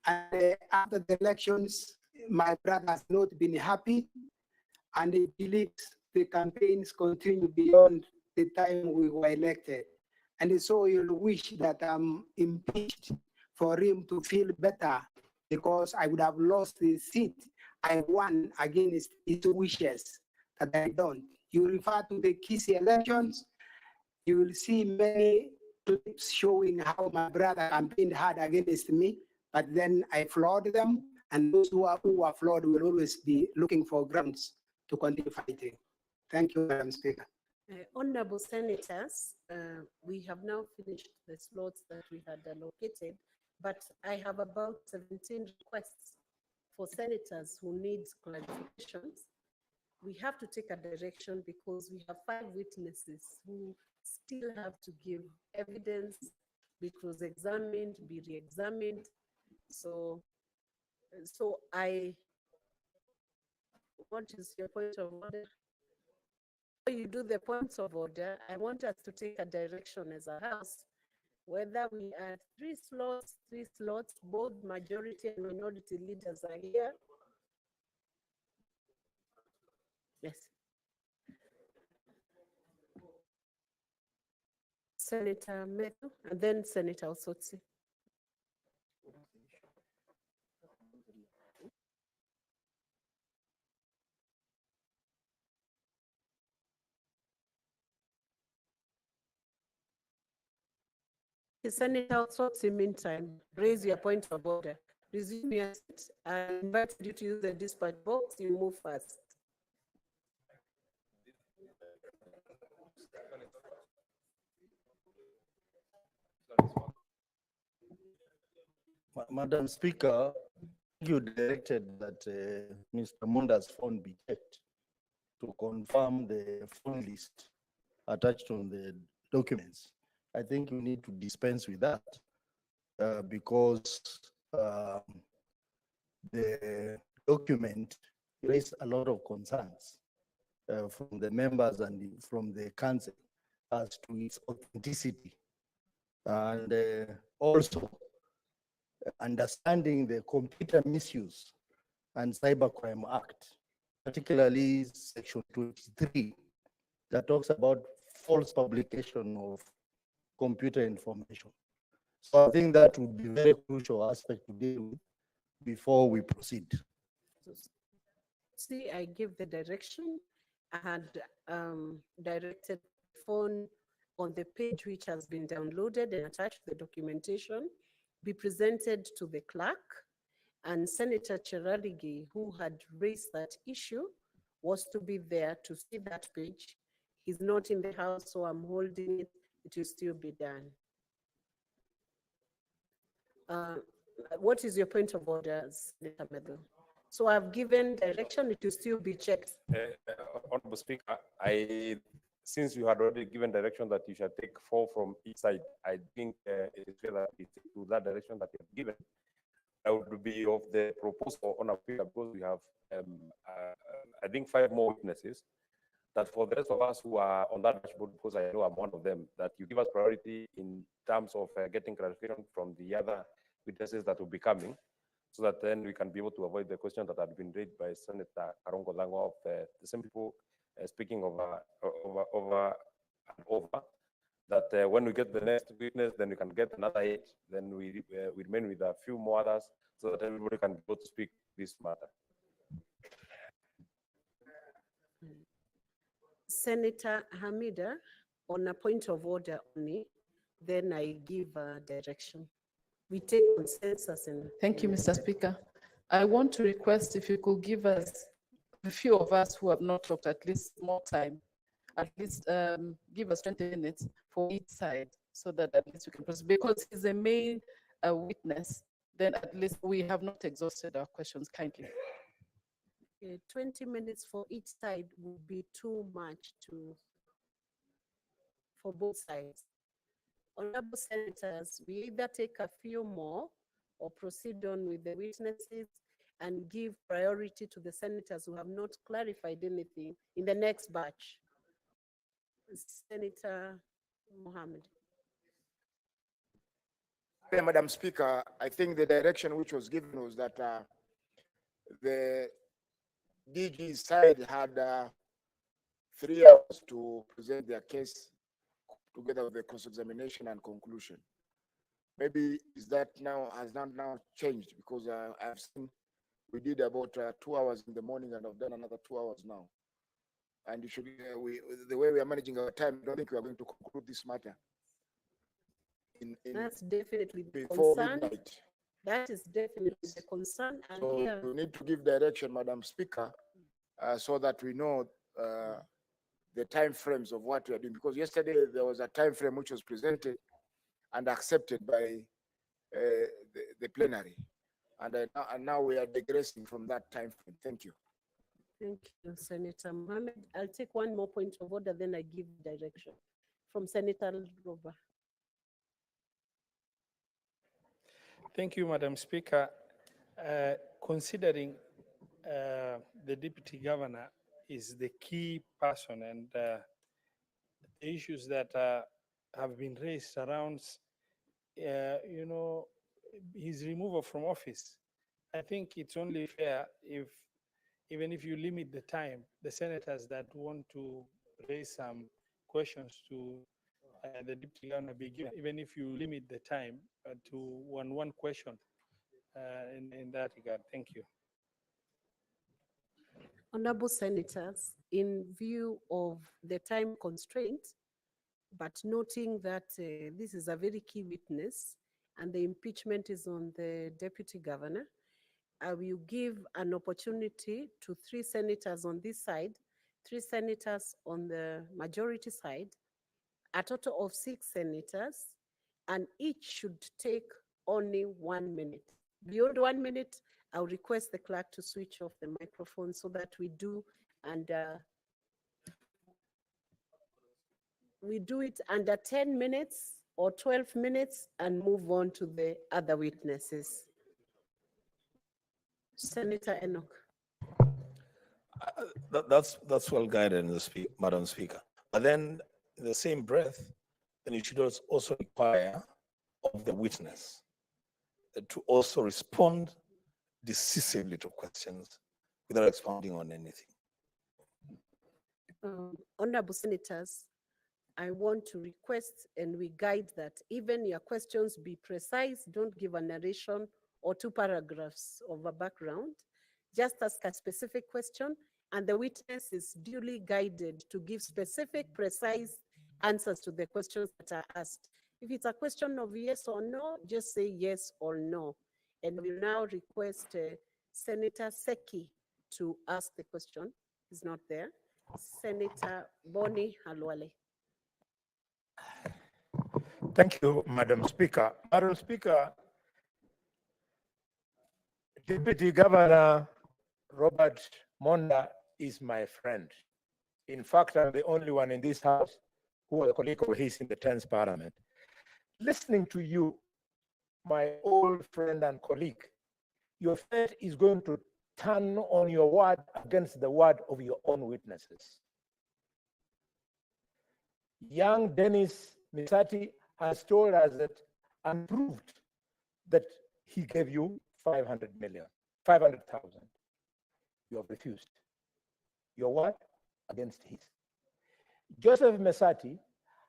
And after the elections, my brother has not been happy, and he believes the campaigns continue beyond the time we were elected. And so he'll wish that I'm impeached for him to feel better, because I would have lost the seat I won against his wishes that I don't. You refer to the Kisii elections, you will see many clips showing how my brother campaigned hard against me, but then I flawed them, and those who are flawed will always be looking for grounds to continue fighting. Thank you, Madam Speaker. Honorable Senators, we have now finished the slots that we had allocated, but I have about 17 requests for senators who need clarifications. We have to take a direction because we have 5 witnesses who still have to give evidence, be cross-examined, be re-examined. So what is your point of order? Before you do the points of order, I want us to take a direction as a house, whether we add 3 slots, both majority and minority leaders are here. Yes. Senator Methu, and then Senator Osotsi. Senator Osotsi, meantime, raise your point of order. Resume your seat. I invited you to use the dispatch box. You move first. Madam Speaker, you directed that Mr. Munda's phone be checked to confirm the phone list attached on the documents. I think you need to dispense with that because the document raised a lot of concerns from the members and from the council as to its authenticity. And also understanding the Computer Misuse and Cybercrime Act, particularly Section 23, that talks about false publication of computer information. So I think that would be a very crucial aspect to deal with before we proceed. See, I give the direction. I had directed the phone on the page which has been downloaded and attached to the documentation be presented to the clerk, and Senator Cherarigi, who had raised that issue, was to be there to see that page. He's not in the house, so I'm holding it. It will still be done. What is your point of order, Senator Medal? So I've given direction, it will still be checked. Honorable Speaker, since you had already given direction that you shall take 4 from each side, I think it is fair that we take to that direction that you have given. That would be of the proposal, Honorable Speaker, because we have, I think, 5 more witnesses, that for the rest of us who are on that dashboard, because I know I'm one of them, that you give us priority in terms of getting clarification from the other witnesses that will be coming, so that then we can be able to avoid the question that had been raised by Senator Karongo Lango of the same people speaking over and over, that when we get the next witness, then we can get another 8, then we remain with a few more others, so that everybody can be able to speak this matter. Senator Hamida, on a point of order only, then I give direction. We take consensus. Thank you, Mr. Speaker. I want to request if you could give us, a few of us who have not talked, at least more time, at least give us 20 minutes for each side, so that at least we can proceed. Because he's a main witness, then at least we have not exhausted our questions, kindly. 20 minutes for each side would be too much for both sides. Honorable Senators, we either take a few more or proceed on with the witnesses and give priority to the senators who have not clarified anything in the next batch. Senator Mohammed. Madam Speaker, I think the direction which was given was that the DG side had 3 hours to present their case together with the cross-examination and conclusion. Maybe is that has not now changed, because I've seen we did about 2 hours in the morning and I've done another 2 hours now. And you should, the way we are managing our time, I don't think we are going to conclude this matter That's definitely the before concern. midnight. That is definitely the concern. And So here, we need to give direction, Madam Speaker, so that we know the time frames of what we are doing. Because yesterday there was a time frame which was presented and accepted by the plenary, and now we are digressing from that time frame. Thank you. thank you, Senator Mohammed. I'll take one more point of order, then I give direction from Senator Roba. Thank you, Madam Speaker. Considering the Deputy Governor is the key person, and the issues that have been raised around, his removal from office, I think it's only fair if, even if you limit the time, the senators that want to raise some questions to the Deputy Governor be given, even if you limit the time to one question in that regard. Thank you. Honorable Senators, in view of the time constraint, but noting that this is a very key witness and the impeachment is on the Deputy Governor, I will give an opportunity to 3 senators on this side, 3 senators on the majority side, a total of 6 senators, and each should take only 1 minute. Beyond 1 minute, I'll request the clerk to switch off the microphone so that we do it under 10 minutes or 12 minutes and move on to the other witnesses. Senator Enoch. That's well guided, Madam Speaker. But then, in the same breath, then you should also require of the witness to also respond decisively to questions without expounding on anything. Honorable Senators, I want to request and we guide that even your questions be precise, don't give a narration or 2 paragraphs of a background. Just ask a specific question and the witness is duly guided to give specific, precise answers to the questions that are asked. If it's a question of yes or no, just say yes or no. And we now request Senator Seki to ask the question. He's not there. Senator Boni Halwale. Thank you, Madam Speaker. Madam Speaker, Deputy Governor Robert Monda is my friend. In fact, I'm the only one in this house who was a colleague of his in the 10th Parliament. Listening to you, my old friend and colleague, your fate is going to turn on your word against the word of your own witnesses. Young Dennis Misati has told us that and proved that he gave you 500,000. You have refused. Your word against his. Joseph Mesati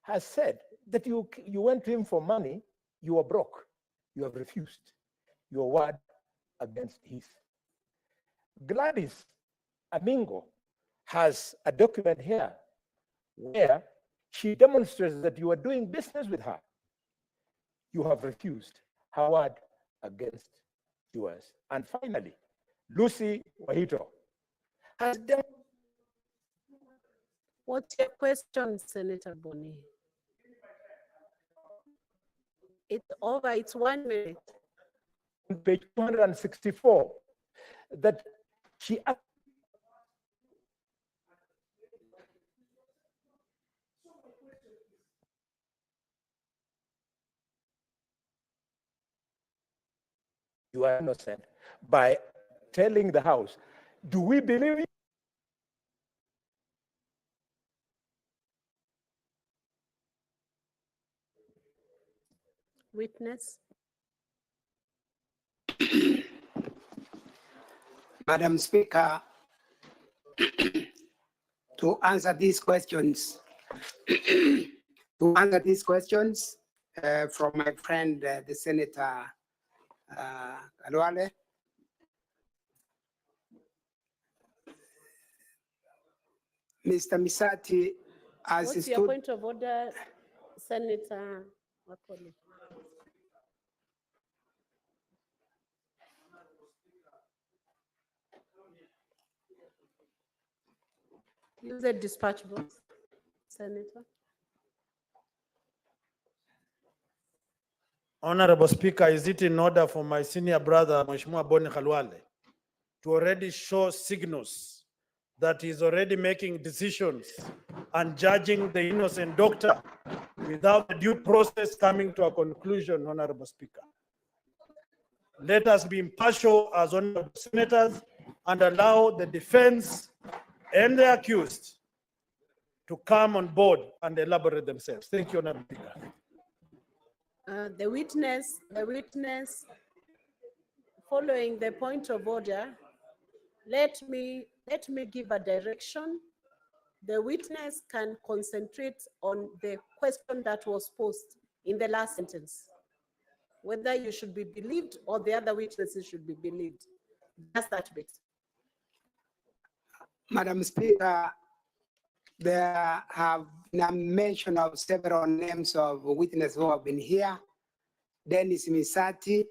has said that you went to him for money, you were broke. You have refused. Your word against his. Gladys Amingo has a document here where she demonstrates that you are doing business with her. You have refused her word against yours. And finally, Lucy Wahito has demonstrated. What's your question, Senator Boni? It's over, it's 1 minute. On page 264, that she you are innocent by telling the House, do we believe you? Witness. Madam Speaker, to answer these questions, from my friend, the Senator Kalwale. Mr. Misati, as What's stood, your point of order, Senator Wakoli? Use the dispatch box, Senator. Honorable Speaker, is it in order for my senior brother, Mheshimiwa Boni Khalwale, to already show signals that he's already making decisions and judging the innocent doctor without the due process coming to a conclusion, Honorable Speaker? Let us be impartial as honorable senators and allow the defense and the accused to come on board and elaborate themselves. Thank you, Honorable Speaker. The witness, following the point of order, let me give a direction. The witness can concentrate on the question that was posed in the last sentence, whether you should be believed or the other witnesses should be believed. That's that bit. Madam Speaker, there have been a mention of several names of witnesses who have been here. Dennis Misati,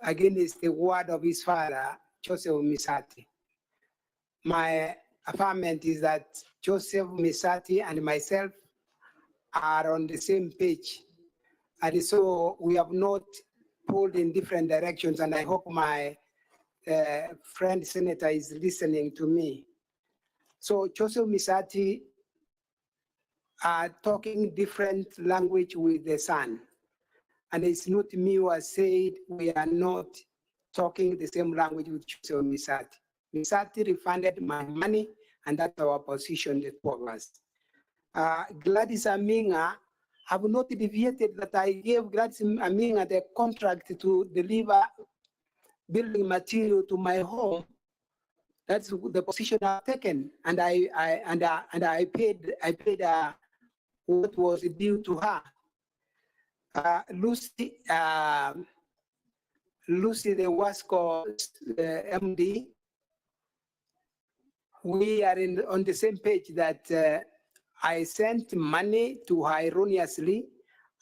against the word of his father, Joseph Misati. My affirmation is that Joseph Misati and myself are on the same page. And so we have not pulled in different directions, and I hope my friend senator is listening to me. So Joseph Misati are talking different language with the son. And it's not me who has said we are not talking the same language with Joseph Misati. Misati refunded my money, and that's our position, the two of us. Gladys Aminga have not deviated that I gave Gladys Aminga the contract to deliver building material to my home. That's the position I've taken, and I paid what was due to her. Lucy, the Wasco MD, we are on the same page that I sent money to her erroneously,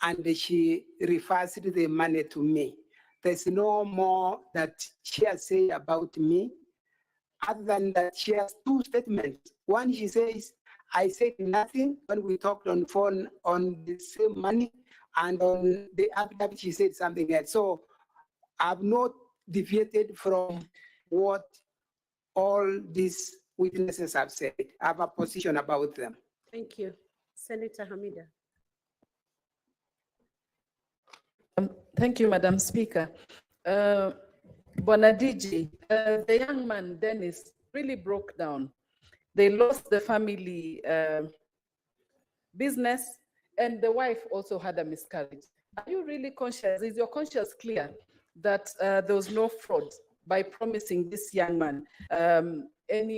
and she refers the money to me. There's no more that she has said about me, other than that she has two statements. One, she says, I said nothing when we talked on phone on the same money, and on the other, she said something else. So I've not deviated from what all these witnesses have said. I have a position about them. Thank you. Senator Hamida. Thank you, Madam Speaker. Bona DG, the young man, Dennis, really broke down. They lost the family business, and the wife also had a miscarriage. Are you really conscious? Is your conscience clear that there was no fraud by promising this young man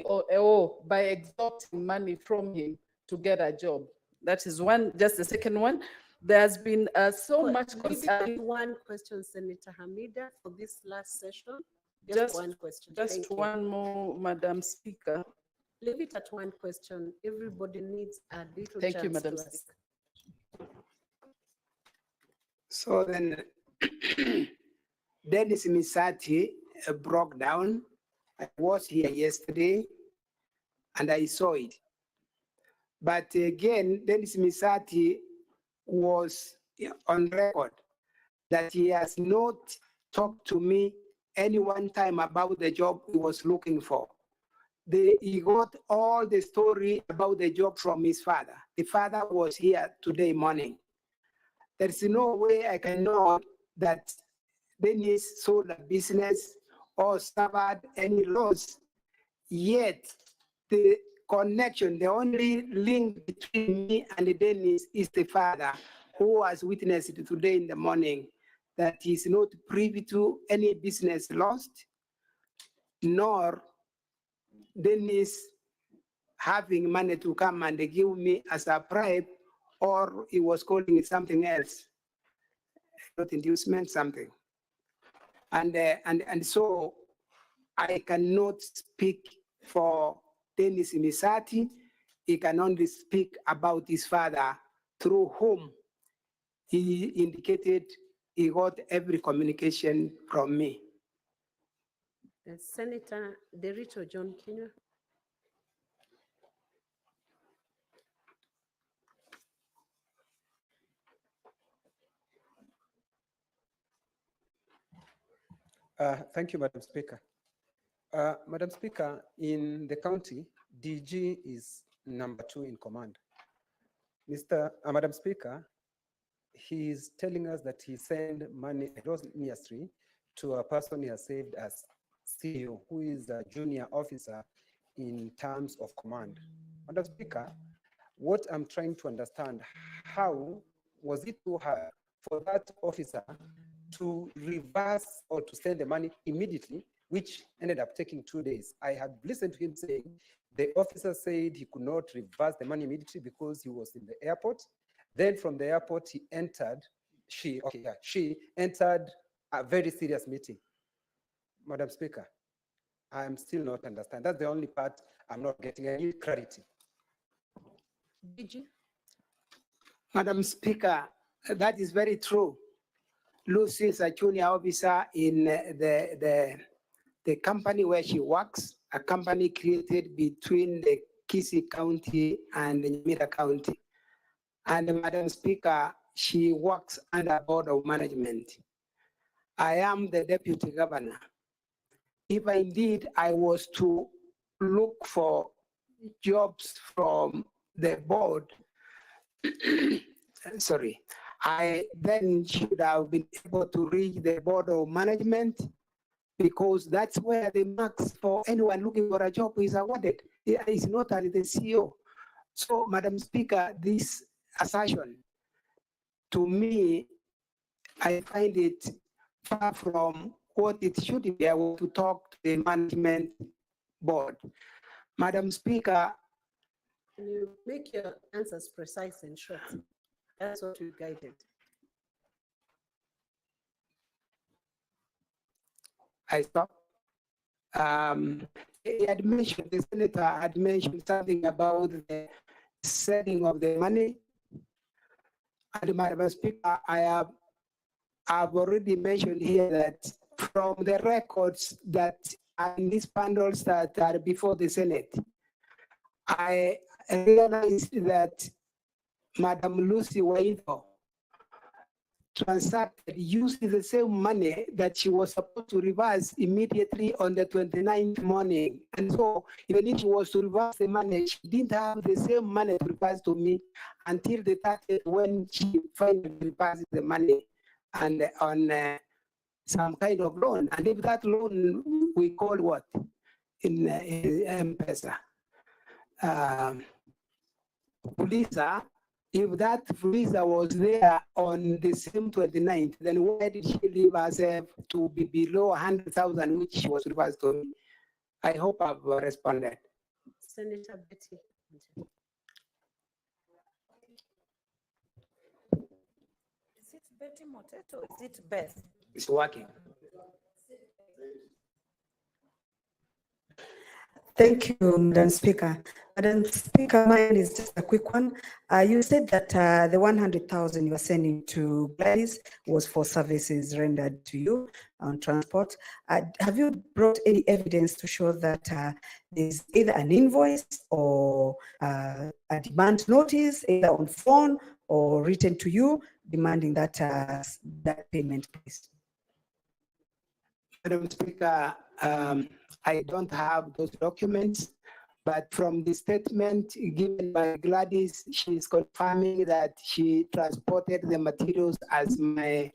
or by extorting money from him to get a job? That is one. Just the second one. There's been so much concern. One question, Senator Hamida, for this last session. Just one question. Just one more, Madam Speaker. Leave it at one question. Everybody needs a little Thank chance you, Madam to ask. Speaker. So then, Dennis Misati broke down. I was here yesterday, and I saw it. But again, Dennis Misati was on record that he has not talked to me any one time about the job he was looking for. He got all the story about the job from his father. The father was here today morning. There's no way I can know that Dennis sold a business or suffered any loss, yet the connection, the only link between me and Dennis is the father, who has witnessed today in the morning that he's not privy to any business lost, nor Dennis having money to come and give me as a bribe, or he was calling it something else, not inducement, something. And so I cannot speak for Dennis Misati. He can only speak about his father, through whom he indicated he got every communication from me. Senator Derito John Kinyua. Thank you, Madam Speaker. Madam Speaker, in the county, DG is #2 in command. Madam Speaker, he is telling us that he sent money erroneously to a person he has saved as CEO, who is a junior officer in terms of command. Madam Speaker, what I'm trying to understand, how was it too hard for that officer to reverse or to send the money immediately, which ended up taking 2 days? I had listened to him saying the officer said he could not reverse the money immediately because he was in the airport. Then from the airport, she entered a very serious meeting. Madam Speaker, I'm still not understanding. That's the only part I'm not getting. I need clarity. DG. Madam Speaker, that is very true. Lucy is a junior officer in the company where she works, a company created between the Kisii County and the Nyamira County. And Madam Speaker, she works under Board of Management. I am the Deputy Governor. If indeed I was to look for jobs from the board, sorry, I then should have been able to reach the Board of Management, because that's where the marks for anyone looking for a job is awarded. It is not at the CEO. So, Madam Speaker, this assertion, to me, I find it far from what it should be. I want to talk to the management board. Madam Speaker. Can you make your answers precise and short? That's what we guided. I stop. He had mentioned, the senator had mentioned something about the setting of the money. And Madam Speaker, I've already mentioned here that from the records that are in these bundles that are before the Senate, I realized that Madam Lucy Waito transacted using the same money that she was supposed to reverse immediately on the 29th morning. And so even if she was to reverse the money, she didn't have the same money to reverse to me until the 30th, when she finally reversed the money and on some kind of loan. And if that loan we call what? In M-Pesa. Lisa, if that visa was there on the same 29th, then why did she leave herself to be below 100,000, which she was reversed to me? I hope I've responded. Senator Betty. Is it Betty Moteto? Is it Beth? It's working. Thank you, Madam Speaker. Madam Speaker, mine is just a quick one. You said that the 100,000 you are sending to Gladys was for services rendered to you on transport. Have you brought any evidence to show that there's either an invoice or a demand notice, either on phone or written to you, demanding that that payment, please? Madam Speaker, I don't have those documents, but from the statement given by Gladys, she is confirming that she transported the materials as my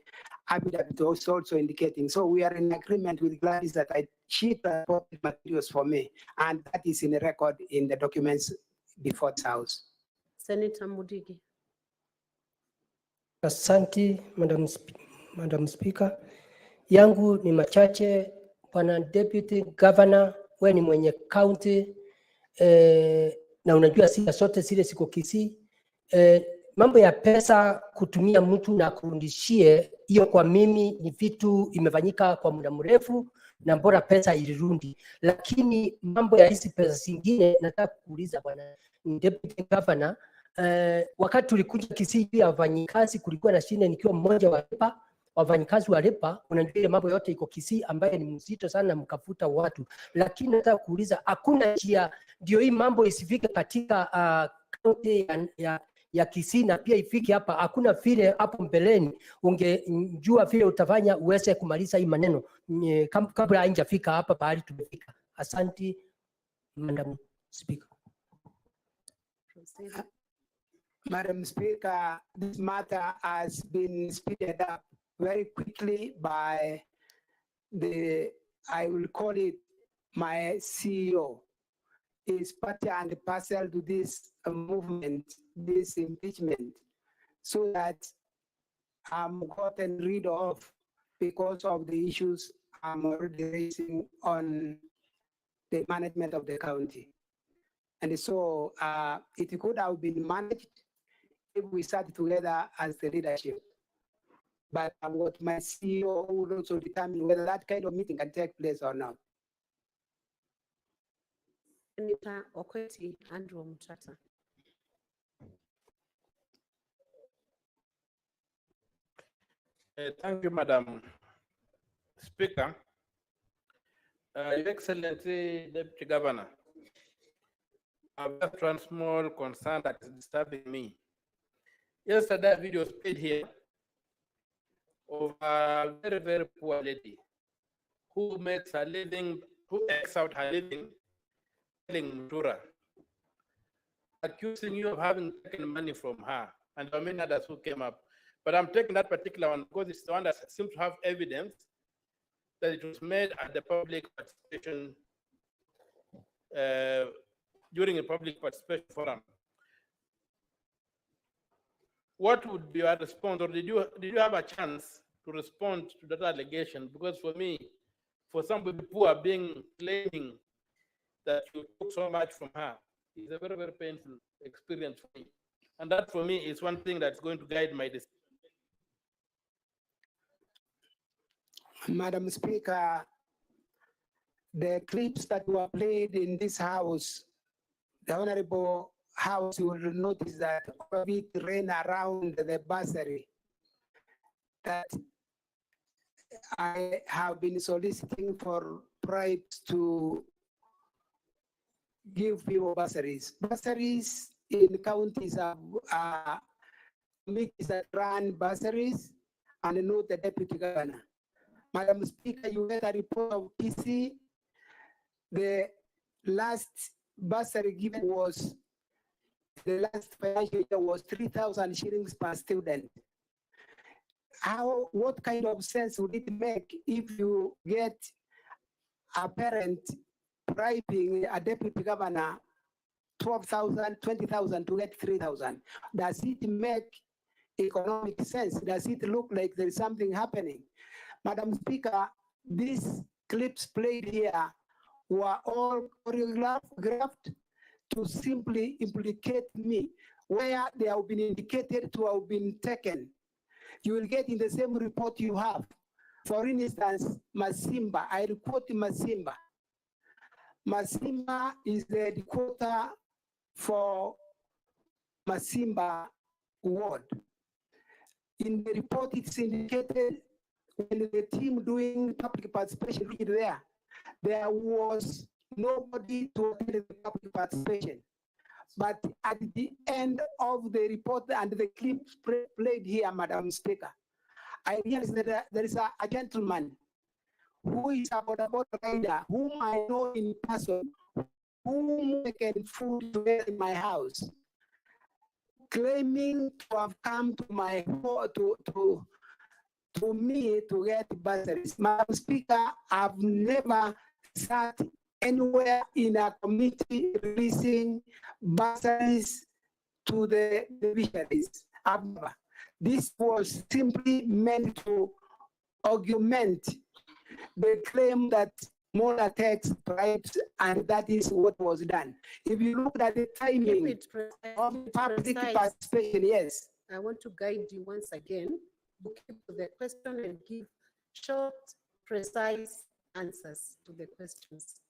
affidavit was also indicating. So we are in agreement with Gladys that she transported materials for me, and that is in the record in the documents before the House. Senator Mudigi. Asante, Madam Speaker. Yangu ni machache Bwana Deputy Governor, wewe ni mwenye county na unajua sisi sote zile siko Kisii. Mambo ya pesa kutumia mtu na kurudishie hiyo, kwa mimi ni vitu imefanyika kwa muda mrefu na bora pesa ilirundi, lakini mambo ya hizi pesa zingine nataka kuuliza Bwana Deputy Governor, wakati tulikuja Kisii ya wafanyikazi kulikuwa na shida, nikiwa mmoja wa REPA, wafanyikazi wa REPA, unajua ile mambo yote iko Kisii ambaye ni mzito sana, mkafuta watu, lakini nataka kuuliza hakuna njia ndio hii mambo isifike katika kaunti ya Kisii na pia ifike hapa? Hakuna vile hapo mbeleni ungejua vile utafanya uweze kumaliza hii maneno kabla haijafika hapa pahali tumefika? Asante Madam Speaker. Madam Speaker, this matter has been speeded up very quickly by I will call it my CEO. Is part and parcel to this movement, this impeachment, so that I'm gotten rid of because of the issues I'm already raising on the management of the county. And so it could have been managed if we sat together as the leadership. But what my CEO would also determine whether that kind of meeting can take place or not. Senator Okweti Andrew Mutata. Thank you, Madam Speaker. Your Excellency Deputy Governor, I have one small concern that is disturbing me. Yesterday, a video was played here of a very, very poor lady who makes a living, who makes out her living selling Mutura, accusing you of having taken money from her, and there are many others who came up. But I'm taking that particular one because it's the one that seems to have evidence that it was made at the public participation, during a public participation forum. What would be your response, or did you have a chance to respond to that allegation? Because for me, for some people who are claiming that you took so much from her, is a very, very painful experience for me. And that for me is one thing that's going to guide my decision. Madam Speaker, the clips that were played in this house, the Honorable House, you will notice that it ran around the bursary that I have been soliciting for bribes to give people bursaries. Bursaries in counties are committees that run bursaries and not the Deputy Governor. Madam Speaker, you get a report of Kisii. The last bursary given was, the last financial year was 3,000 shillings per student. What kind of sense would it make if you get a parent bribing a deputy governor 12,000, 20,000 to get 3,000? Does it make economic sense? Does it look like there is something happening? Madam Speaker, these clips played here were all choreographed to simply implicate me, where they have been indicated to have been taken. You will get in the same report you have. For instance, Masimba, I report Masimba. Masimba is the headquarter for Masimba ward. In the report, it's indicated when the team doing public participation there was nobody to attend the public participation. But at the end of the report and the clips played here, Madam Speaker, I realized that there is a gentleman who is a border rider, whom I know in person, whom I can food together in my house, claiming to have come to my home to me to get bursaries. Madam Speaker, I've never sat anywhere in a committee releasing bursaries to the beneficiaries. This was simply meant to augment they claim that more attacks, bribes, and that is what was done. If you look at the timing Keep it precise, of keep it public precise. participation, yes. I want to guide you once again to keep to the question and give short, precise answers to the questions.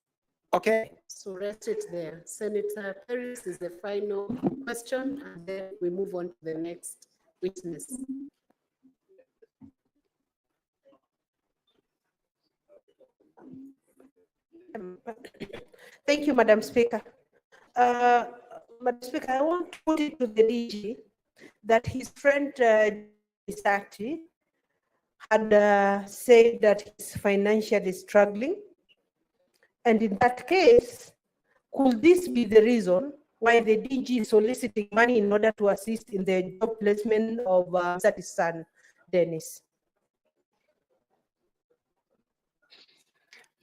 Okay. So rest it there. Senator Paris is the final question, and then we move on to the next witness. Thank you, Madam Speaker. Madam Speaker, I want to put it to the DG that his friend Isati had said that he's financially struggling. And in that case, could this be the reason why the DG is soliciting money in order to assist in the job placement of Isati's son, Dennis?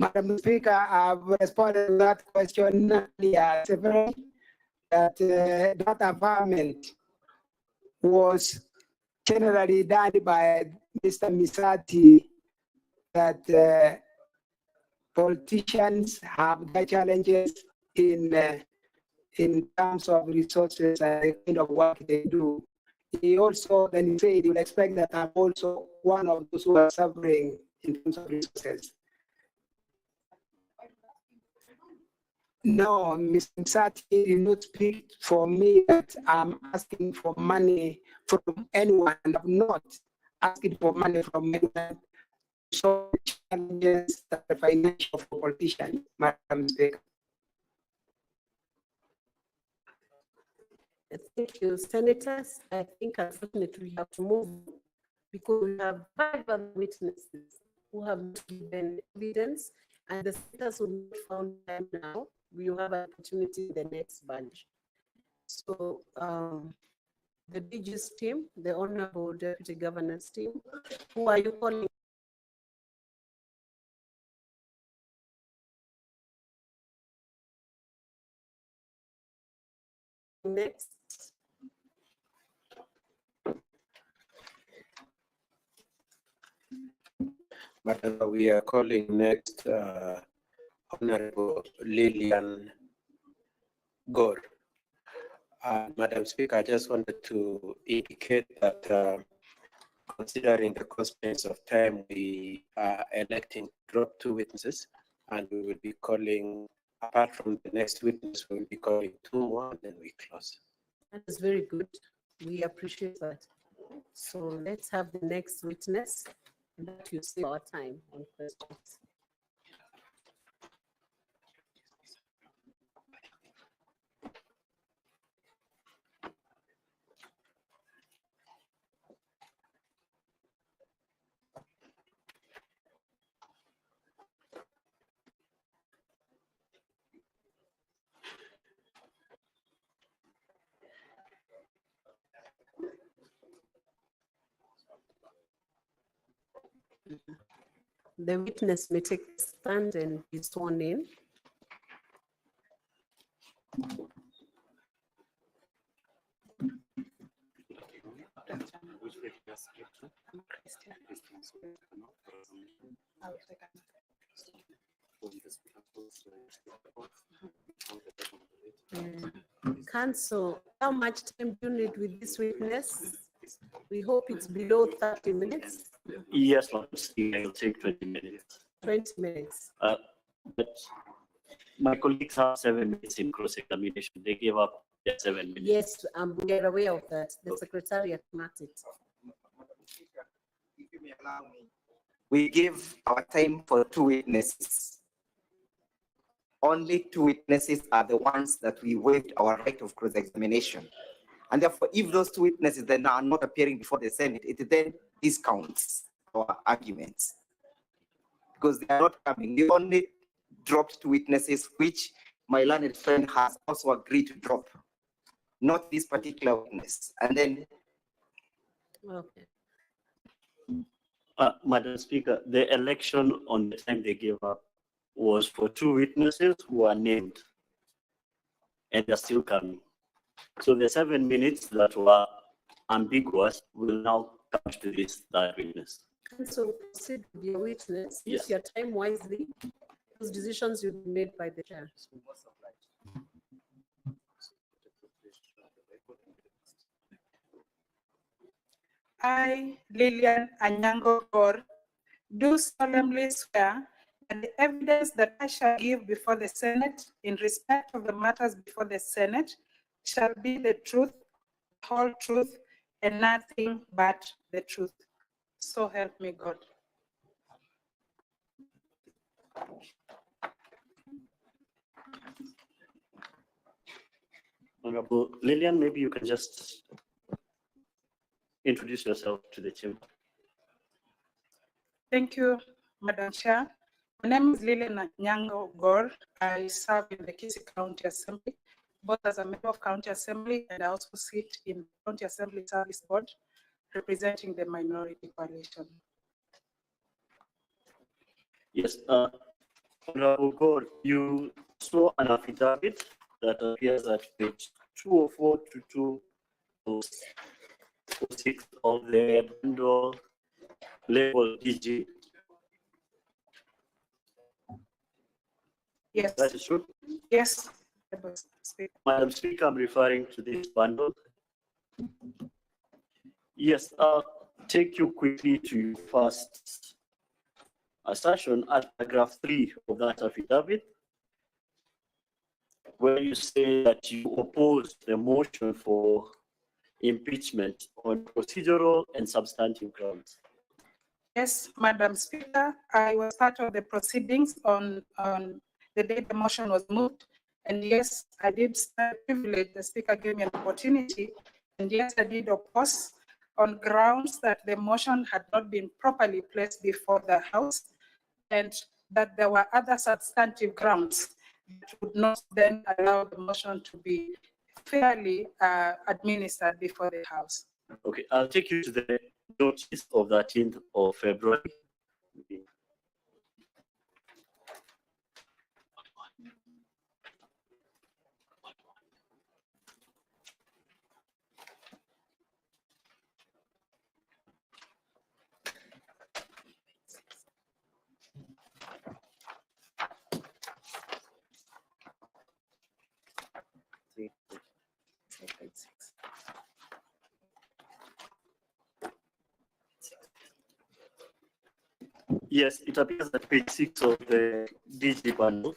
Madam Speaker, I've responded to that question earlier, several, that that apartment was generally done by Mr. Misati, that politicians have the challenges in terms of resources and the kind of work they do. He also then said, you'll expect that I'm also one of those who are suffering in terms of resources. No, Mr. Msati did not speak for me that I'm asking for money from anyone. I'm not asking for money from anyone. So challenges that are financial for politicians, Madam Speaker. Thank you, senators. I think unfortunately we have to move because we have 5 other witnesses who have not given evidence, and the senators will not found time now. We will have an opportunity in the next bunch. So the DG's team, the Honorable Deputy Governor's team, who are you calling? Next. Madam, we are calling next Honorable Lillian Gore. Madam Speaker, I just wanted to indicate that considering the constraints of time, we are electing to drop 2 witnesses, and we will be calling, apart from the next witness, we will be calling 2 more, and then we close. That is very good. We appreciate that. So let's have the next witness, and that you save our time on questions. The witness may take a stand and be sworn in. Council, how much time do you need with this witness? We hope it's below 30 minutes. Yes, Madam Speaker, it'll take 20 minutes. 20 minutes. But my colleagues have 7 minutes in cross-examination. They gave up their 7 minutes. Yes, we are aware of that. The Secretariat marked it. We give our time for 2 witnesses. Only 2 witnesses are the ones that we waived our right of cross-examination. And therefore, if those 2 witnesses then are not appearing before the Senate, it then discounts our arguments. Because they are not coming. We only dropped 2 witnesses, which my learned friend has also agreed to drop. Not this particular witness. And then. Okay. Madam Speaker, the election on the time they gave up was for 2 witnesses who are named, and they're still coming. So the 7 minutes that were ambiguous will now come to this 3rd witness. Council, proceed with your witness. Use Yes. your time wisely. Those decisions will be made by the chair. I, Lillian Anyango Gor, do solemnly swear that the evidence that I shall give before the Senate in respect of the matters before the Senate shall be the truth, the whole truth, and nothing but the truth. So help me God. Honorable Lillian, maybe you can just introduce yourself to the chamber. Thank you, Madam Chair. My name is Lillian Nyango Gor. I serve in the Kisii County Assembly, both as a member of County Assembly and I also sit in County Assembly Service Board, representing the minority coalition. Yes, Honorable God, you saw an affidavit that appears at page 204 to 206 of the bundle label DG. Yes. That is true? Yes. Madam Speaker, I'm referring to this bundle. Yes, take you quickly to your first assertion at paragraph 3 of that affidavit, where you say that you oppose the motion for impeachment on procedural and substantive grounds. Yes, Madam Speaker, I was part of the proceedings on the day the motion was moved. And yes, I did privilege, the Speaker gave me an opportunity. And yes, I did oppose on grounds that the motion had not been properly placed before the House and that there were other substantive grounds that would not then allow the motion to be fairly administered before the House. Okay, I'll take you to the notice of the 13th of February. Yes, it appears at page 6 of the DG bundle.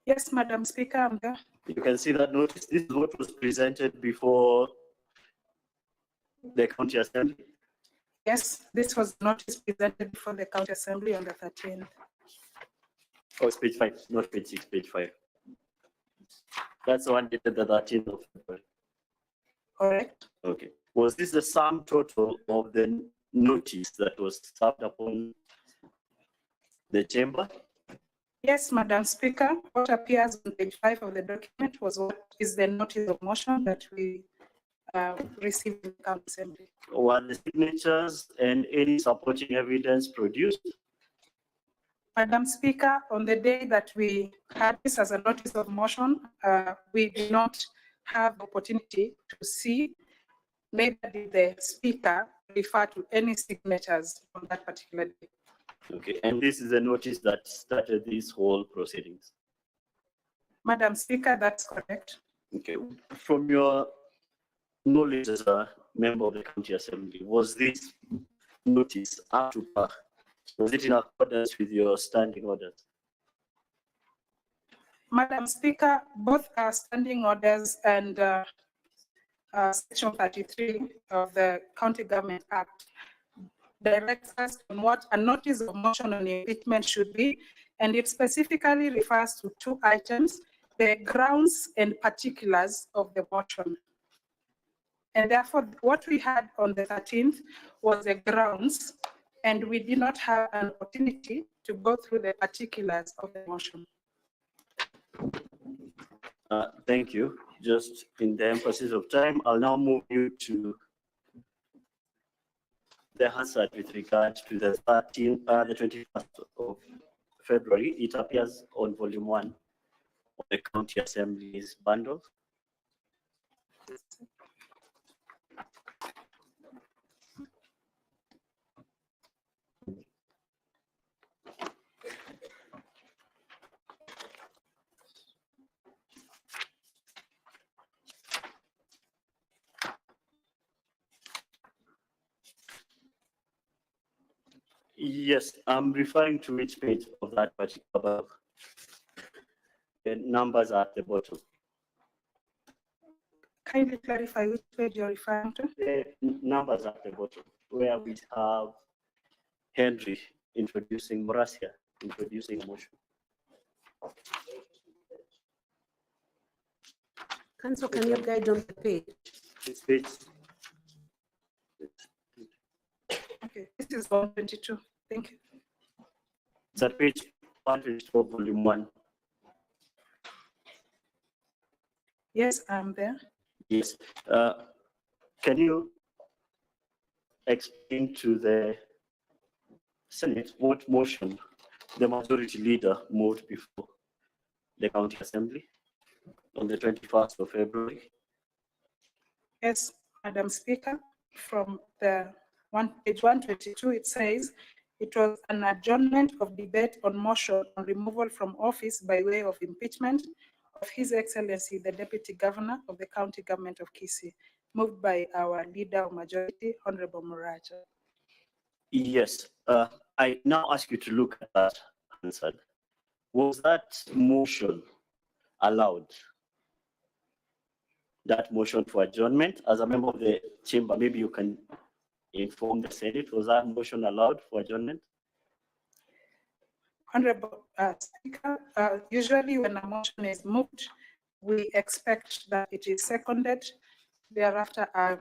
Yes, Madam Speaker, I'm there. You can see that notice. This is what was presented before the County Assembly. Yes, this was notice presented before the County Assembly on the 13th. Oh, it's page 5, not page 6, page 5. That's the one dated the 13th of February. Correct. Okay. Was this the sum total of the notice that was served upon the chamber? Yes, Madam Speaker, what appears on page 5 of the document was what is the notice of motion that we received in the County Assembly. Were the signatures and any supporting evidence produced? Madam Speaker, on the day that we had this as a notice of motion, we did not have opportunity to see, neither did the Speaker refer to any signatures on that particular day. Okay, and this is the notice that started this whole proceedings. Madam Speaker, that's correct. Okay, from your knowledge as a member of the County Assembly, was this notice up to par? Was it in accordance with your standing orders? Madam Speaker, both our standing orders and Section 33 of the County Government Act directs us on what a notice of motion on impeachment should be, and it specifically refers to two items, the grounds and particulars of the motion. And therefore, what we had on the 13th was the grounds, and we did not have an opportunity to go through the particulars of the motion. Thank you. Just in the emphasis of time, I'll now move you to the hazard with regard to the 21st of February. It appears on volume 1. of the County Assembly's bundle. Yes, I'm referring to which page of that particular bundle. The numbers are at the bottom. Kindly clarify which page you're referring to. The numbers at the bottom, where we have Henry introducing Morasia, introducing a motion. Council, can you guide on the page? It's page. Okay, this is 122. Thank you. It's at page 124, volume 1. Yes, I'm there. Yes. Can you explain to the Senate what motion the majority leader moved before the County Assembly on the 21st of February? Yes, Madam Speaker, from the page 122, it says it was an adjournment of debate on motion on removal from office by way of impeachment of His Excellency, the Deputy Governor of the County Government of Kisii, moved by our Leader of Majority, Honorable Muraja. Yes. I now ask you to look at that answer. Was that motion allowed? That motion for adjournment, as a member of the chamber, maybe you can inform the Senate, was that motion allowed for adjournment? Honorable Speaker, usually when a motion is moved, we expect that it is seconded. Thereafter, a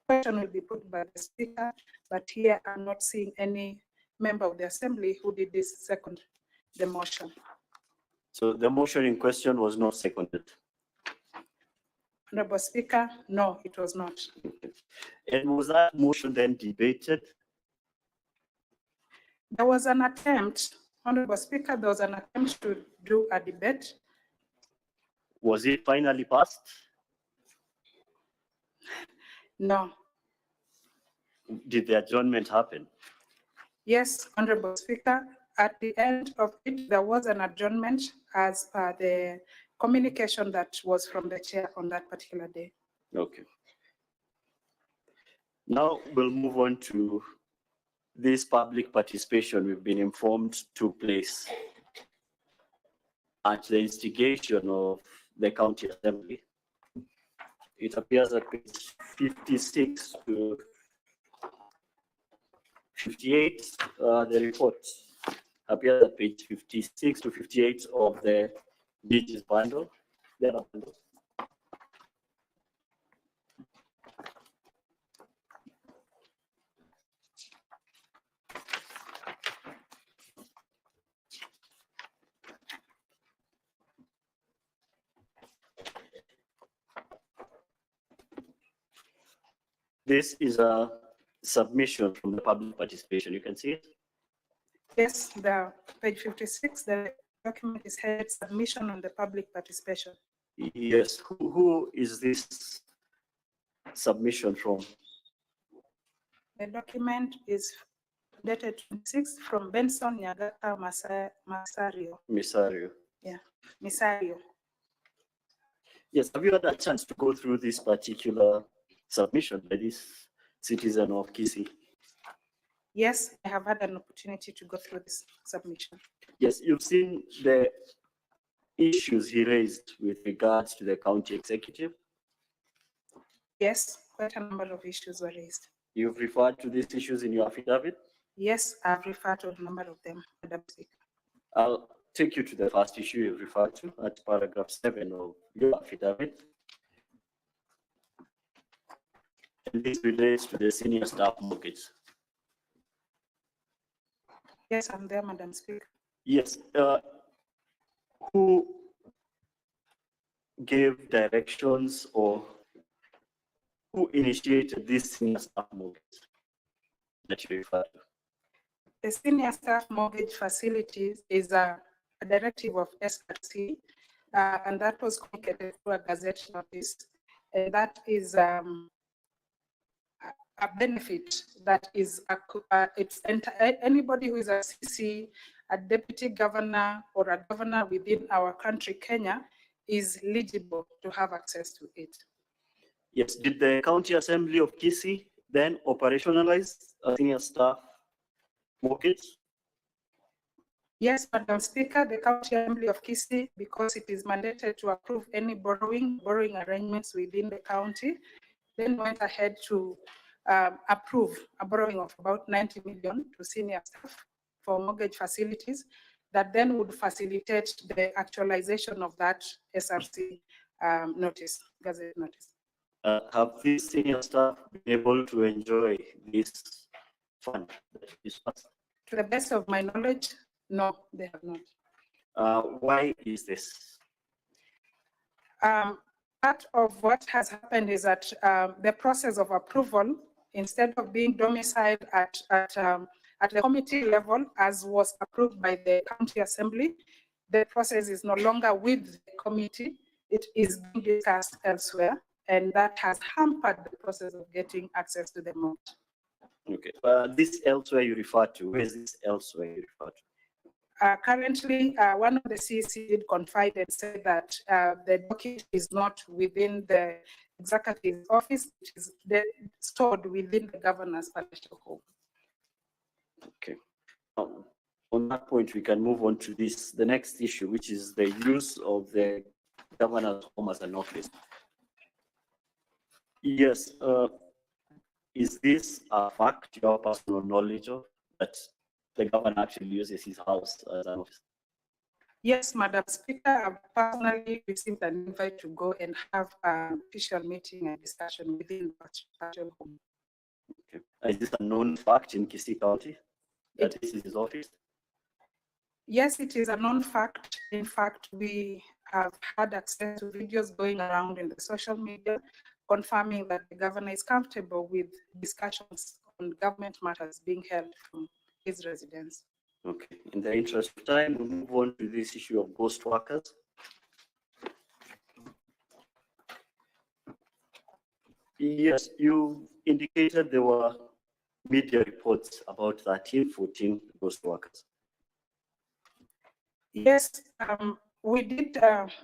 question will be put by the Speaker, but here I'm not seeing any member of the Assembly who did this second the motion. So the motion in question was not seconded. Honorable Speaker, no, it was not. And was that motion then debated? There was an attempt, Honorable Speaker, there was an attempt to do a debate. Was it finally passed? No. Did the adjournment happen? Yes, Honorable Speaker, at the end of it, there was an adjournment as per the communication that was from the chair on that particular day. Okay. Now we'll move on to this public participation we've been informed took place at the instigation of the County Assembly. It appears at page 56 to 58, the report appears at page 56 to 58 of the DG's bundle. This is a submission from the public participation. You can see it. Yes, the page 56, the document is headed submission on the public participation. Yes. Who is this submission from? The document is dated 26 from Benson Nyagata Masario. Misario. Yeah, Misario. Yes. Have you had a chance to go through this particular submission by this citizen of Kisii? Yes, I have had an opportunity to go through this submission. Yes, you've seen the issues he raised with regards to the county executive. Yes, quite a number of issues were raised. You've referred to these issues in your affidavit. Yes, I've referred to a number of them, Madam Speaker. I'll take you to the first issue you've referred to at paragraph 7 of your affidavit. And this relates to the senior staff mortgage. Yes, I'm there, Madam Speaker. Yes. Who gave directions or who initiated this senior staff mortgage that you refer to? The senior staff mortgage facilities is a directive of SRC and that was communicated through a gazette notice. And that is a benefit that is, anybody who is a CC, a deputy governor, or a governor within our country, Kenya, is eligible to have access to it. Yes, did the County Assembly of Kisii then operationalize a senior staff mortgage? Yes, Madam Speaker, the County Assembly of Kisii, because it is mandated to approve any borrowing arrangements within the county, then went ahead to approve a borrowing of about 90 million to senior staff for mortgage facilities that then would facilitate the actualization of that SRC notice, gazette notice. Have these senior staff been able to enjoy this fund that is passed? To the best of my knowledge, no, they have not. Why is this? Part of what has happened is that the process of approval, instead of being domiciled at the committee level, as was approved by the County Assembly, the process is no longer with the committee. It is being discussed elsewhere, and that has hampered the process of getting access to the money. Okay, this elsewhere you refer to, where is this elsewhere you refer to? Currently, one of the CEC did confide and said that the document is not within the executive office, it is stored within the governor's financial home. Okay. On that point, we can move on to the next issue, which is the use of the governor's home as an office. Yes, is this a fact you have personal knowledge of, that the governor actually uses his house as an office? Yes, Madam Speaker, I've personally received an invite to go and have an official meeting and discussion within the financial home. Okay. Is this a known fact in Kisii County, that this is his office? Yes, it is a known fact. In fact, we have had access to videos going around in the social media confirming that the governor is comfortable with discussions on government matters being held from his residence. Okay, in the interest of time, we'll move on to this issue of ghost workers. Yes, you indicated there were media reports about 13, 14 ghost workers. Yes, we did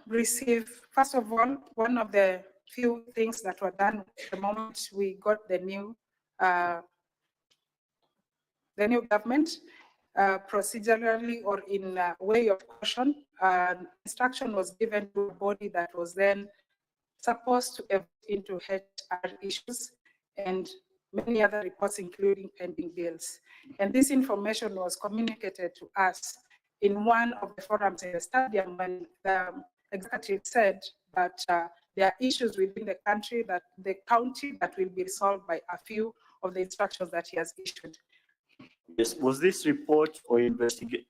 receive, first of all, one of the few things that were done the moment we got the new government, procedurally or in a way of caution, instruction was given to a body that was then supposed to evaluate into HR issues and many other reports, including pending bills. And this information was communicated to us in one of the forums in the stadium when the executive said that there are issues within the country, that the county, that will be resolved by a few of the instructions that he has issued. Yes, was this report or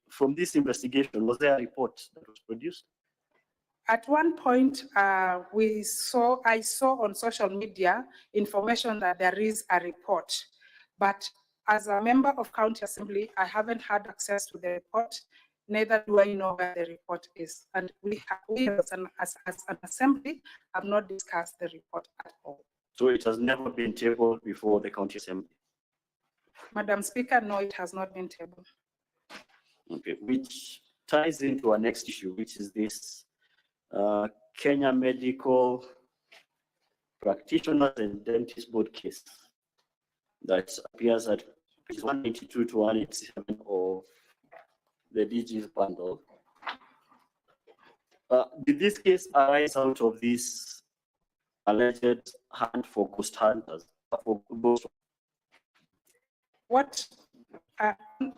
from this investigation, was there a report that was produced? At one point, I saw on social media information that there is a report, but as a member of County Assembly, I haven't had access to the report, neither do I know where the report is. And we as an assembly have not discussed the report at all. So it has never been tabled before the County Assembly? Madam Speaker, no, it has not been tabled. Okay, which ties into our next issue, which is this Kenya Medical Practitioners and Dentists Board case that appears at page 182 to 187 of the DG's bundle. Did this case arise out of this alleged hunt for ghost hunters?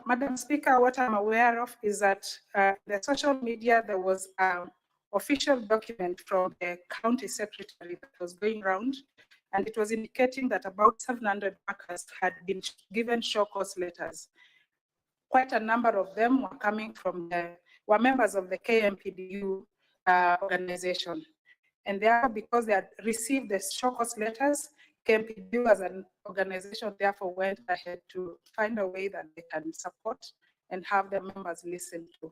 Madam Speaker, what I'm aware of is that the social media, there was an official document from the county secretary that was going around, and it was indicating that about 700 workers had been given show cause letters. Quite a number of them were coming from were members of the KMPDU organization. And therefore, because they had received the show cause letters, KMPDU as an organization therefore went ahead to find a way that they can support and have their members listen to.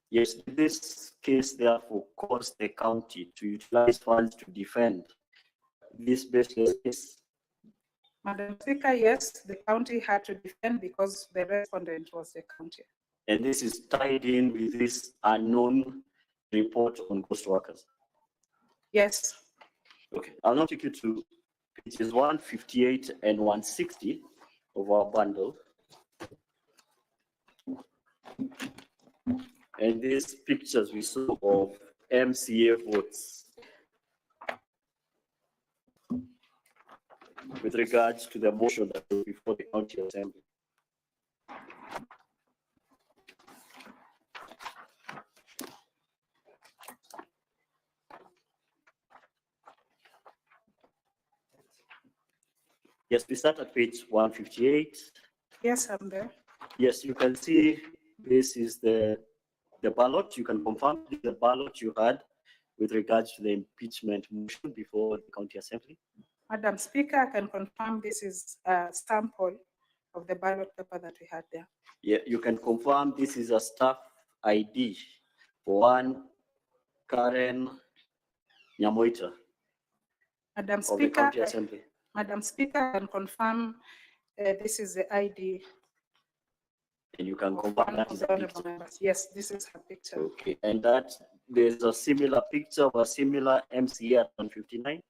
Yes, this case therefore caused the county to utilize funds to defend this baseless case. Madam Speaker, yes, the county had to defend because the respondent was the county. And this is tied in with this unknown report on ghost workers. Yes. Okay, I'll now take you to pages 158 and 160 of our bundle. And these pictures we saw of MCA votes with regards to the motion that was before the county assembly. Yes, we start at page 158. Yes, I'm there. Yes, you can see this is the ballot. You can confirm the ballot you had with regards to the impeachment motion before the county assembly. Madam Speaker, I can confirm this is a sample of the ballot paper that we had there. Yeah, you can confirm this is a staff ID for one Karen Nyamoita Madam of the Speaker, county assembly. Madam Speaker, I can confirm this is the ID. And you can of confirm one that of is the a honorable picture. members. Yes, this is her picture. Okay, and that there's a similar picture of a similar MCA at 159.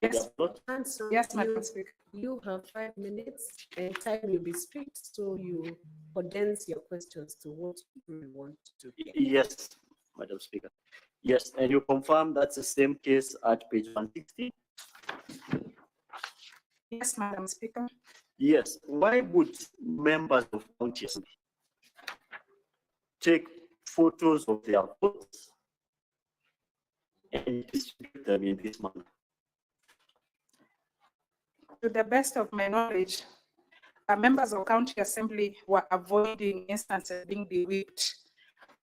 Yes. Council, Yes, Madam Speaker. You have 5 minutes and time will be strict, so you condense your questions to what you want to do. Yes, Madam Speaker. Yes, and you confirm that's the same case at page 160? Yes, Madam Speaker. Yes, why would members of county assembly take photos of their votes and distribute them in this manner? To the best of my knowledge, members of county assembly were avoiding instances being bewitched.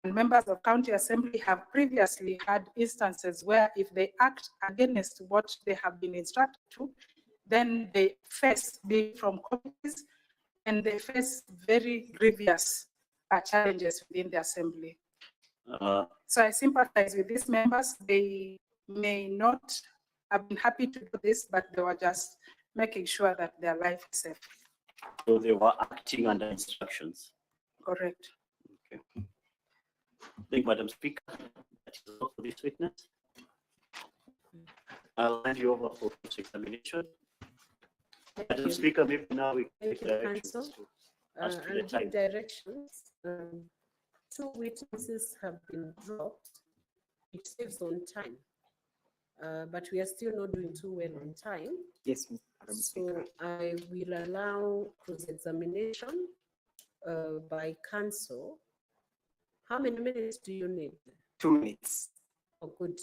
And members of county assembly have previously had instances where if they act against what they have been instructed to, then they face being from committees and they face very grievous challenges within the assembly. So I sympathize with these members. They may not have been happy to do this, but they were just making sure that their life is safe. So they were acting under instructions. Correct. Okay. Thank you, Madam Speaker. That is all for this witness. I'll hand you over for examination. Madam Speaker, maybe now we can Thank take you, directions Council. as to the I'll time. give directions. 2 witnesses have been dropped. It saves on time. But we are still not doing too well on time. Yes, Madam Speaker. So I will allow cross-examination by council. How many minutes do you need? 2 minutes. Oh, good.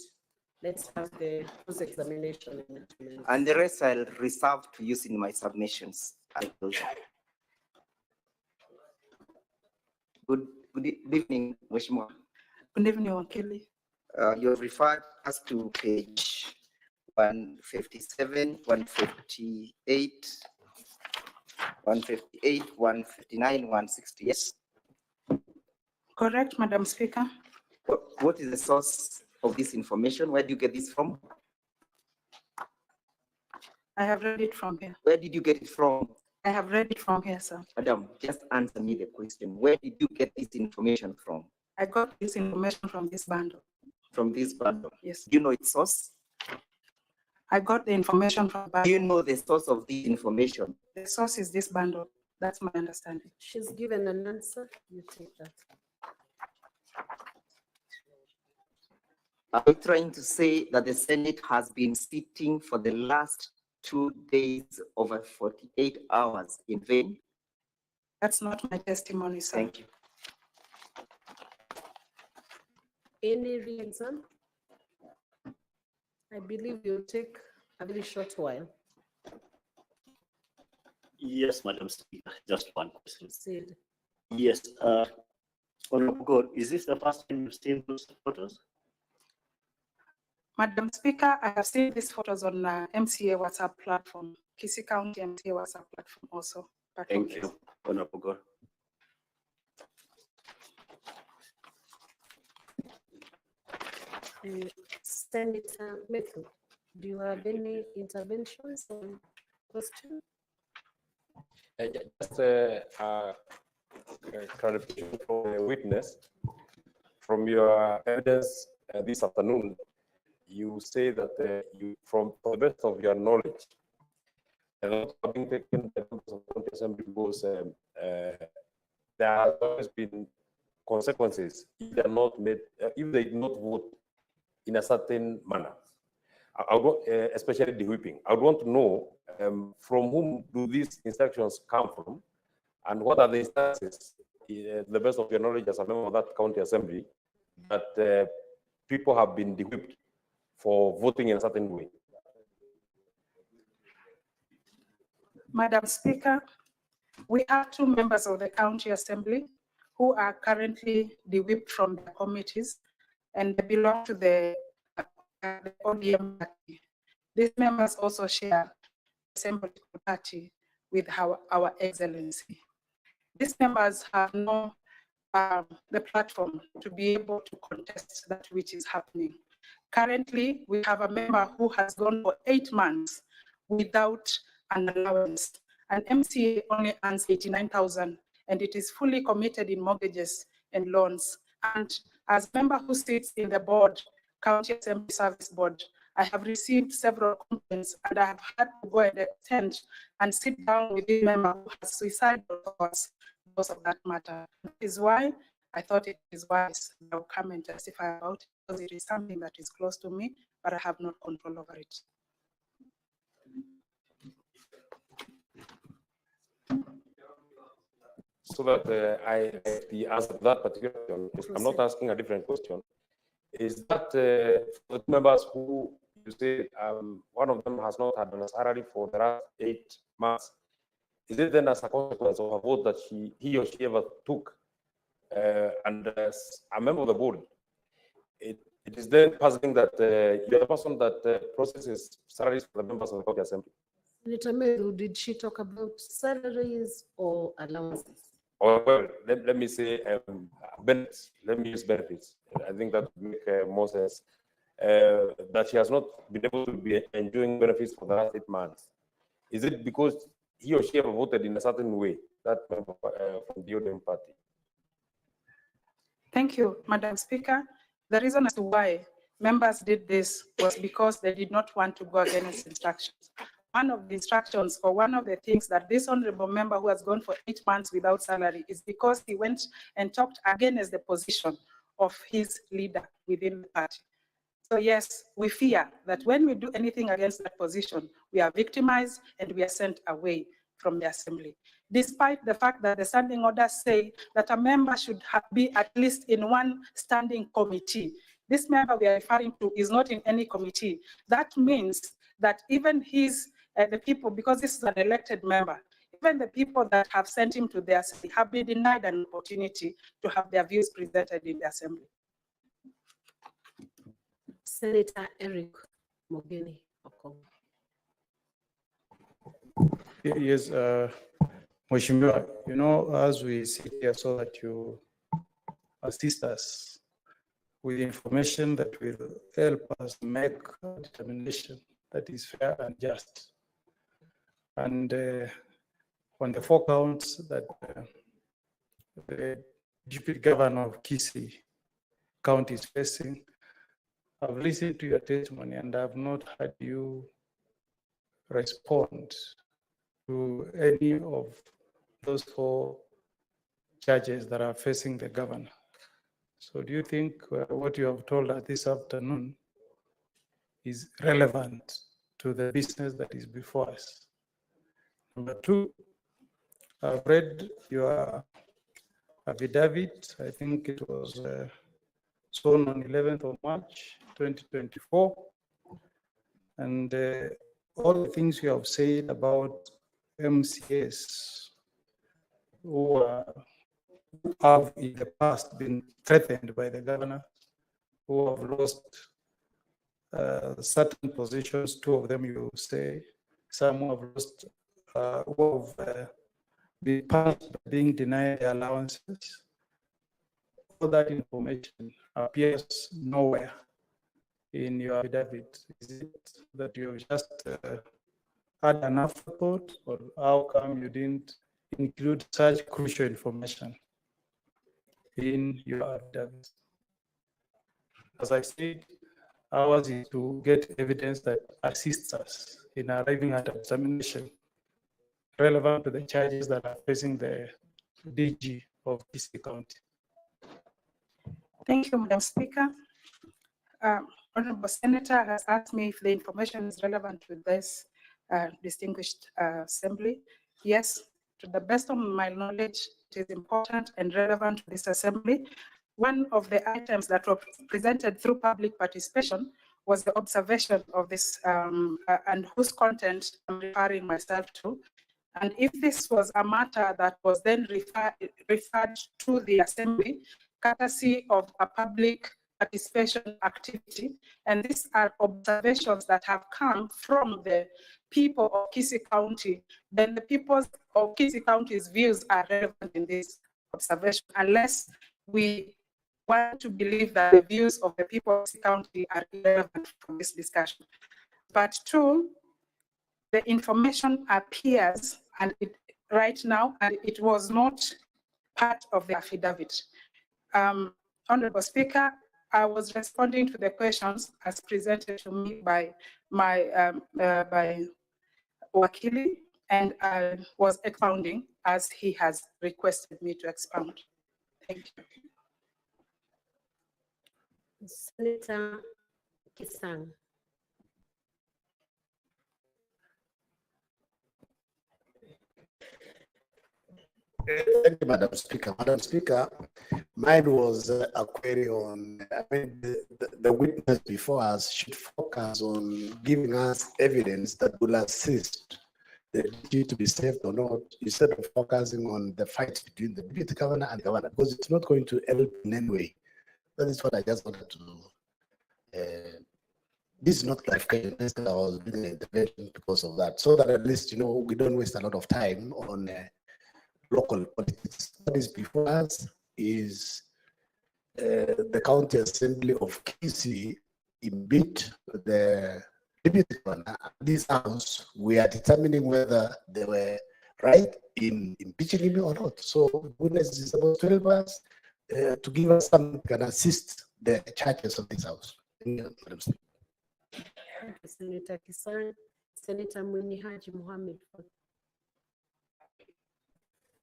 Let's have the cross-examination in 2 minutes. And the rest I'll reserve to use in my submissions. Good evening, Mheshimiwa. Good evening, Wakili. You have referred us to page 157, 158, 159, 160, yes? Correct, Madam Speaker. What is the source of this information? Where do you get this from? I have read it from here. Where did you get it from? I have read it from here, sir. Madam, just answer me the question. Where did you get this information from? I got this information from this bundle. From this bundle? Yes. Do you know its source? I got the information from bundle. Do you know the source of this information? The source is this bundle. That's my understanding. She's given an answer. You take that. Are you trying to say that the Senate has been sitting for the last 2 days over 48 hours in vain? That's not my testimony, sir. Thank you. Any reason? I believe you'll take a very short while. Yes, Madam Speaker, just one question. Proceed. Yes, Honorable God, is this the first time you've seen those photos? Madam Speaker, I have seen these photos on MCA WhatsApp platform, Kisii County MCA WhatsApp platform also. Thank you, Honorable God. Senator Methu, do you have any interventions on question? Just clarification from a witness. From your evidence this afternoon, you say that you, from the best of your knowledge, and not having taken the members of the County Assembly because there has always been consequences if they are not made, if they did not vote in a certain manner. I would want, especially the whipping. I would want to know from whom do these instructions come from, and what are the instances, the best of your knowledge as a member of that county assembly, that people have been whipped for voting in a certain way. Madam Speaker, we have 2 members of the County Assembly who are currently de-whipped from the committees, and they belong to the ODM party. These members also share the same political party with our Excellency. These members have no the platform to be able to contest that which is happening. Currently, we have a member who has gone for 8 months without an allowance. An MCA only earns 89,000, and it is fully committed in mortgages and loans. And as member who sits in the board, County Assembly Service Board, I have received several complaints, and I have had to go and attend and sit down with the member who has suicidal thoughts because of that matter. That is why I thought it is wise I will come and testify about it, because it is something that is close to me, but I have no control over it. So that the answer to that particular question, I'm not asking a different question, is that for the members who you say one of them has not had a salary for the last 8 months, is it then as a consequence of a vote that he or she ever took? And as a member of the board, it is then puzzling that you're the person that processes salaries for the members of the county assembly. Senator Meru, did she talk about salaries or allowances? Or well, let me say benefits. Let me use benefits. I think that would make more sense. That she has not been able to be enjoying benefits for the last 8 months. Is it because he or she ever voted in a certain way, that member from the ODM party? Thank you, Madam Speaker. The reason as to why members did this was because they did not want to go against instructions. One of the instructions, or one of the things that this honorable member who has gone for 8 months without salary, is because he went and talked against the position of his leader within the party. So yes, we fear that when we do anything against that position, we are victimized and we are sent away from the assembly. Despite the fact that the standing orders say that a member should be at least in one standing committee. This member we are referring to is not in any committee. That means that even the people, because this is an elected member, even the people that have sent him to the assembly have been denied an opportunity to have their views presented in the assembly. Senator Eric Mogeni Okong. Yes, Mheshimiwa, you know, as we sit here so that you assist us with information that will help us make a determination that is fair and just. And on the 4 counts that the Deputy Governor of Kisii County is facing, I've listened to your testimony and I've not heard you respond to any of those 4 charges that are facing the governor. So do you think what you have told us this afternoon is relevant to the business that is before us? Number 2, I've read your affidavit. I think it was shown on 11th of March, 2024. And all the things you have said about MCAs who have in the past been threatened by the governor, who have lost certain positions, 2 of them you say, some who have lost, who have been punished by being denied their allowances. All that information appears nowhere in your affidavit? Is it that you just had an afterthought, or how come you didn't include such crucial information in your affidavit? As I said, ours is to get evidence that assists us in arriving at a determination relevant to the charges that are facing the DG of Kisii County. Thank you, Madam Speaker. Honorable Senator has asked me if the information is relevant to this distinguished assembly. Yes, to the best of my knowledge, it is important and relevant to this assembly. One of the items that were presented through public participation was the observation of this and whose content I'm referring myself to. And if this was a matter that was then referred to the assembly, courtesy of a public participation activity, and these are observations that have come from the people of Kisii County, then the people of Kisii County's views are relevant in this observation, unless we want to believe that the views of the people of Kisii County are irrelevant from this discussion. But two, the information appears and right now, and it was not part of the affidavit. Honorable Speaker, I was responding to the questions as presented to me by my by Wakili, and I was expounding as he has requested me to expound. Thank you. Senator Kisang. Thank you, Madam Speaker. Madam Speaker, mine was a query on, the witness before us should focus on giving us evidence that will assist the DG to be saved or not, instead of focusing on the fight between the deputy governor and the governor, because it's not going to help in any way. That is what I just wanted to do. This is not clarification. I was doing an intervention because of that, so that at least, we don't waste a lot of time on local politics. What is before us is the County Assembly of Kisii impeached the deputy governor. This house, we are determining whether they were right in impeaching him or not. So witness is supposed to help us to give us some can assist the charges of this house. Thank you, Madam Speaker. Thank you, Senator Kisang. Senator Mwini Haji Mohammed.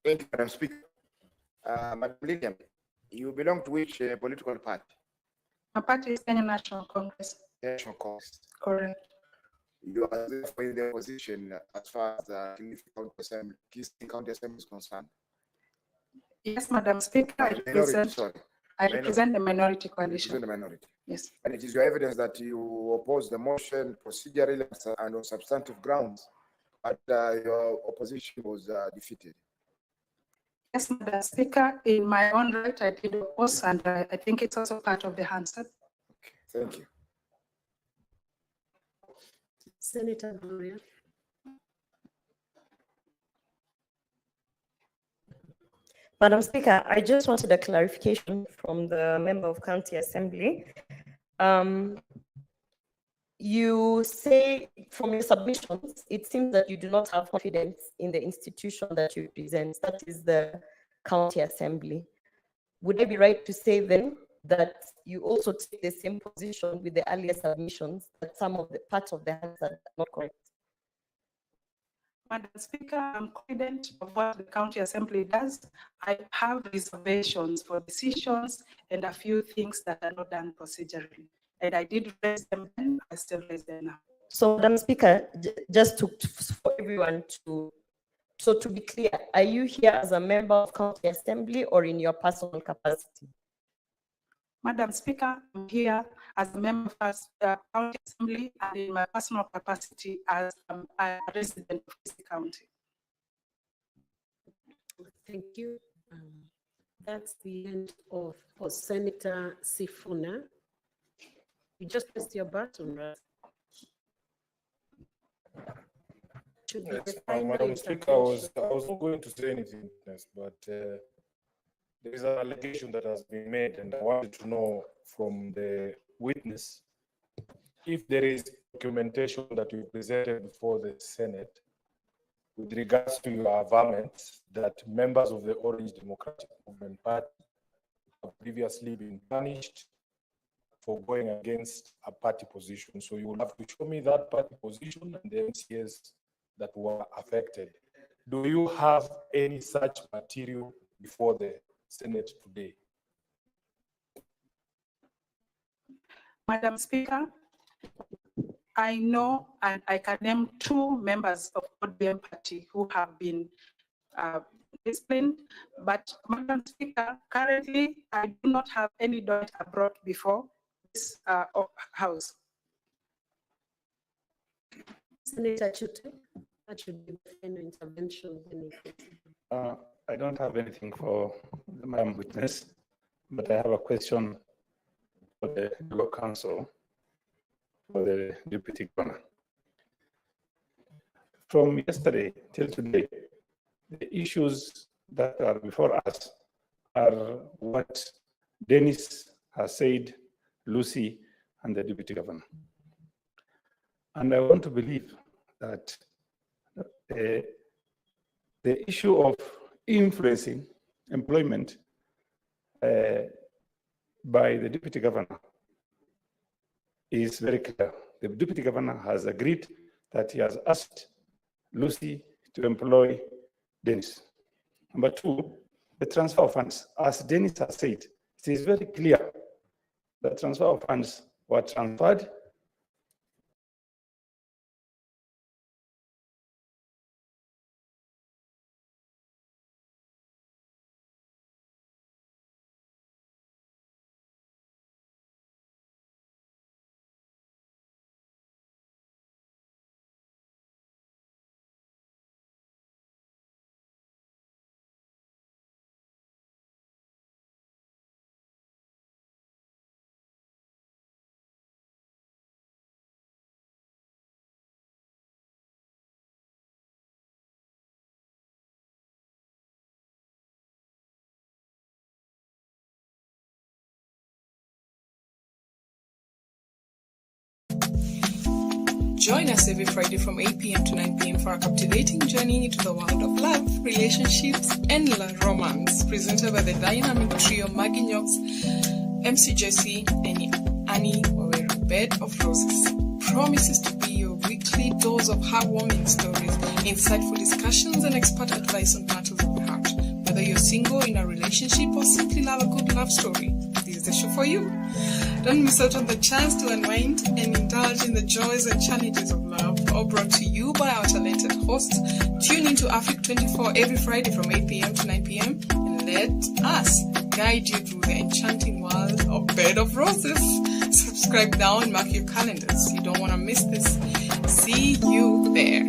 Thank you, Madam Speaker. Madam Lillian, you belong to which political party? My party is Kenya National Congress. National Congress. Correct. You are therefore in the opposition as far as the Kisii County Assembly is concerned. Yes, Madam Speaker, I represent the minority coalition. The minority. Yes. And it is your evidence that you oppose the motion procedurally and on substantive grounds, but your opposition was defeated. Yes, Madam Speaker, in my own right, I did oppose, and I think it's also part of the Hansard. Okay, thank you. Senator Gloria. Madam Speaker, I just wanted a clarification from the member of County Assembly. You say from your submissions, it seems that you do not have confidence in the institution that you represent, that is the County Assembly. Would I be right to say then that you also take the same position with the earlier submissions, that some of the parts of the answer are not correct? Madam Speaker, I'm confident of what the County Assembly does. I have reservations for decisions and a few things that are not done procedurally. And I did raise them then, I still raise them now. So, Madam Speaker, just for everyone to be clear, are you here as a member of County Assembly or in your personal capacity? Madam Speaker, I'm here as a member of the County Assembly and in my personal capacity as a resident of Kisii County. Thank you. That's the end of Senator Sifuna. You just pressed your button, right? Should be Yes, the final Madam Speaker, I was not going to say anything, yes, but there is an allegation that has been made, and I wanted to know from the witness if there is documentation that you presented before the Senate with regards to your averments that members of the Orange Democratic Movement Party have previously been punished for going against a party position. So you will have to show me that party position and the MCAs that were affected. Do you have any such material before the Senate today? Madam Speaker, I know and I can name 2 members of ODM party who have been disciplined, but Madam Speaker, currently I do not have any document brought before this House. Senator Chute, that should be the final intervention. I don't have anything for the Madam Witness, but I have a question for the Legal Counsel, for the Deputy Governor. From yesterday till today, the issues that are before us are what Dennis has said, Lucy, and the Deputy Governor. And I want to believe that the issue of influencing employment by the Deputy Governor is very clear. The Deputy Governor has agreed that he has asked Lucy to employ Dennis. Number 2, the transfer of funds. As Dennis has said, it is very clear that transfer of funds were transferred Join us every Friday from 8 p.m. to 9 p.m. for a captivating journey into the world of love, relationships, and romance, presented by the dynamic trio Maggie Knox, MC Jesse, and Annie Waweru. Bed of Roses promises to be your weekly dose of heartwarming stories, insightful discussions, and expert advice on matters of the heart. Whether you're single, in a relationship, or simply love a good love story, this is the show for you. Don't miss out on the chance to unwind and indulge in the joys and challenges of love, all brought to you by our talented hosts. Tune into Africa 24 every Friday from 8 p.m. to 9 p.m. and let us guide you through the enchanting world of Bed of Roses. Subscribe now and mark your calendars. You don't want to miss this. See you there.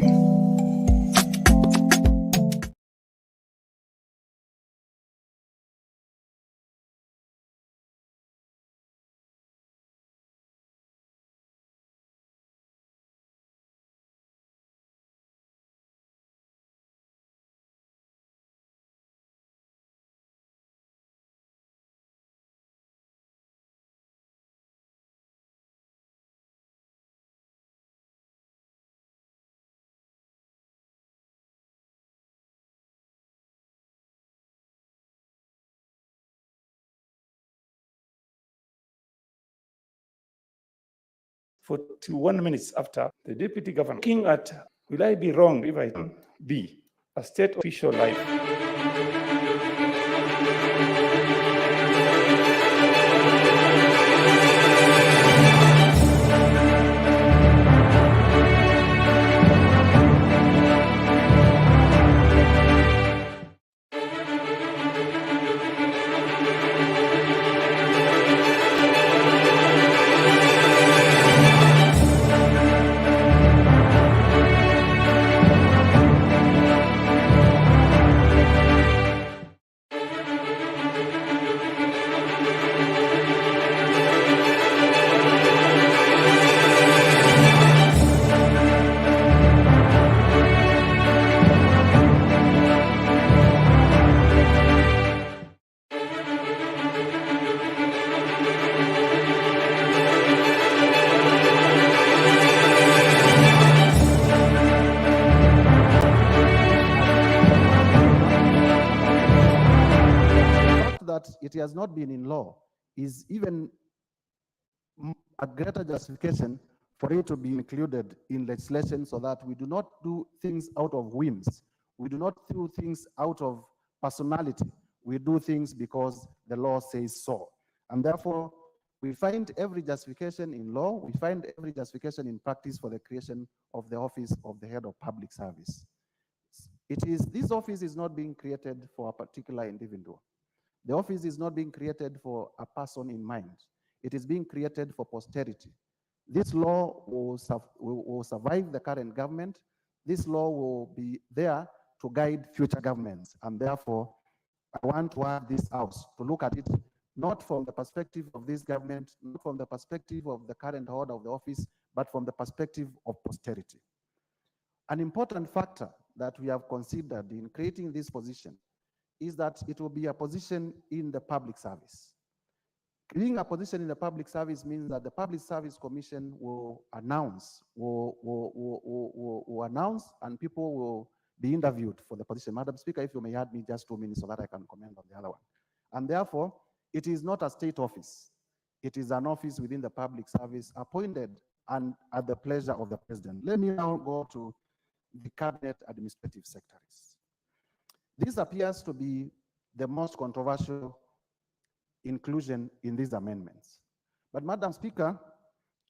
for 1 minute after the Deputy Governor, looking at, will I be wrong if I be a state official life? that it has not been in law is even a greater justification for it to be included in legislation so that we do not do things out of whims. We do not do things out of personality. We do things because the law says so. And therefore, we find every justification in law, we find every justification in practice for the creation of the office of the head of public service. This office is not being created for a particular individual. The office is not being created for a person in mind. It is being created for posterity. This law will survive the current government. This law will be there to guide future governments. And therefore, I want to have this house to look at it not from the perspective of this government, not from the perspective of the current holder of the office, but from the perspective of posterity. An important factor that we have considered in creating this position is that it will be a position in the public service. Being a position in the public service means that the Public Service Commission will announce, will announce, and people will be interviewed for the position. Madam Speaker, if you may add me just 2 minutes so that I can comment on the other one. And therefore, it is not a state office. It is an office within the public service appointed and at the pleasure of the president. Let me now go to the cabinet administrative secretaries. This appears to be the most controversial inclusion in these amendments. But Madam Speaker,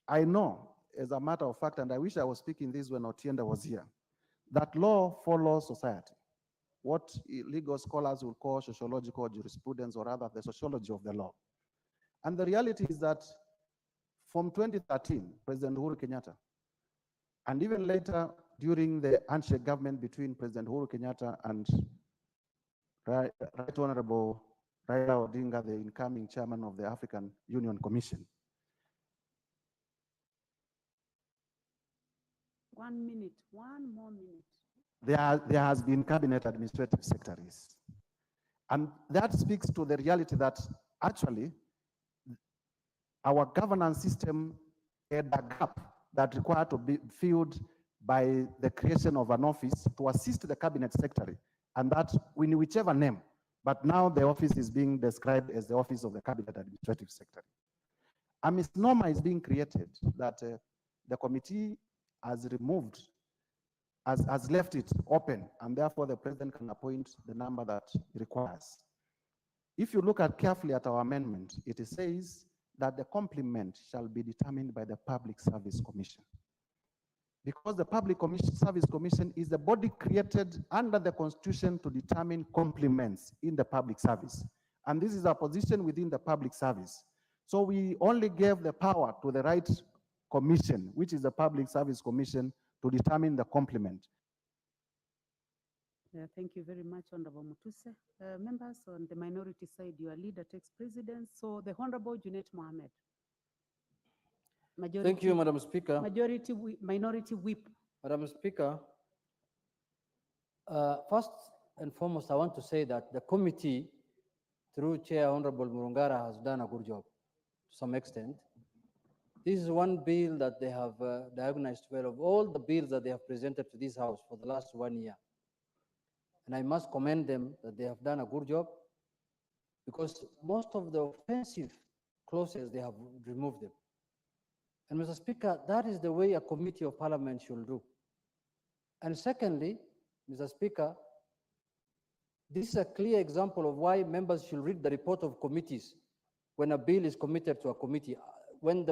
I know as a matter of fact, and I wish I was speaking this when Otienda was here, that law follows society. What legal scholars will call sociological jurisprudence, or rather the sociology of the law. And the reality is that from 2013, President Uhuru Kenyatta, and even later during the handshake government between President Uhuru Kenyatta and Right Honorable Raila Odinga, the incoming chairman of the African Union Commission. 1 minute, 1 more minute. There has been cabinet administrative secretaries. And that speaks to the reality that actually our governance system had a gap that required to be filled by the creation of an office to assist the cabinet secretary, and that in whichever name. But now the office is being described as the office of the cabinet administrative secretary. A misnomer is being created that the committee has removed, has left it open, and therefore the president can appoint the number that he requires. If you look carefully at our amendment, it says that the complement shall be determined by the Public Service Commission. Because the Public Service Commission is the body created under the Constitution to determine complements in the public service. And this is a position within the public service. So we only gave the power to the right commission, which is the Public Service Commission, to determine the complement. Thank you very much, Honorable Mutuse. Members on the minority side, your leader takes precedence. So the Honorable Junet Mohammed. Majority, Thank you, Madam Speaker. Minority whip. Madam Speaker, first and foremost, I want to say that the committee, through Chair Honorable Murungara, has done a good job to some extent. This is one bill that they have diagnosed well of all the bills that they have presented to this House for the last 1 year. And I must commend them that they have done a good job, because most of the offensive clauses, they have removed them. And Mr. Speaker, that is the way a committee of parliament should do. And secondly, Mr. Speaker, this is a clear example of why members should read the report of committees when a bill is committed to a committee. When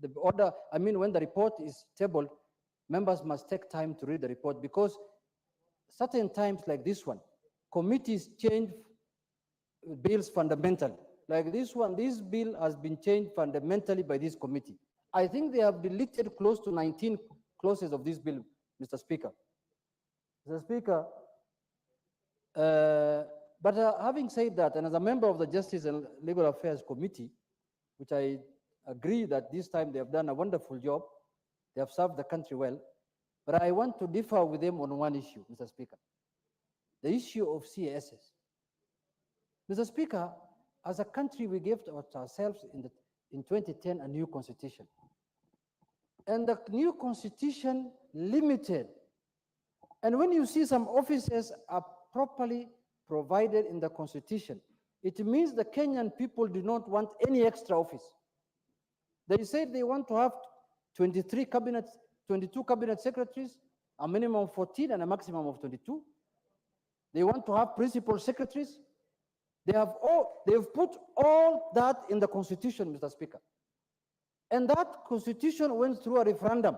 when the report is tabled, members must take time to read the report, because certain times like this one, committees change bills fundamentally. Like this one, this bill has been changed fundamentally by this committee. I think they have deleted close to 19 clauses of this bill, Mr. Speaker. Mr. Speaker, having said that, and as a member of the Justice and Legal Affairs Committee, which I agree that this time they have done a wonderful job, they have served the country well, but I want to differ with them on one issue, Mr. Speaker, the issue of CASs. Mr. Speaker, as a country, we gave ourselves in 2010 a new constitution. And the new constitution limited. And when you see some offices are properly provided in the constitution, it means the Kenyan people do not want any extra office. They said they want to have 22 cabinet secretaries, a minimum of 14 and a maximum of 22. They want to have principal secretaries. They've put all that in the constitution, Mr. Speaker. And that constitution went through a referendum.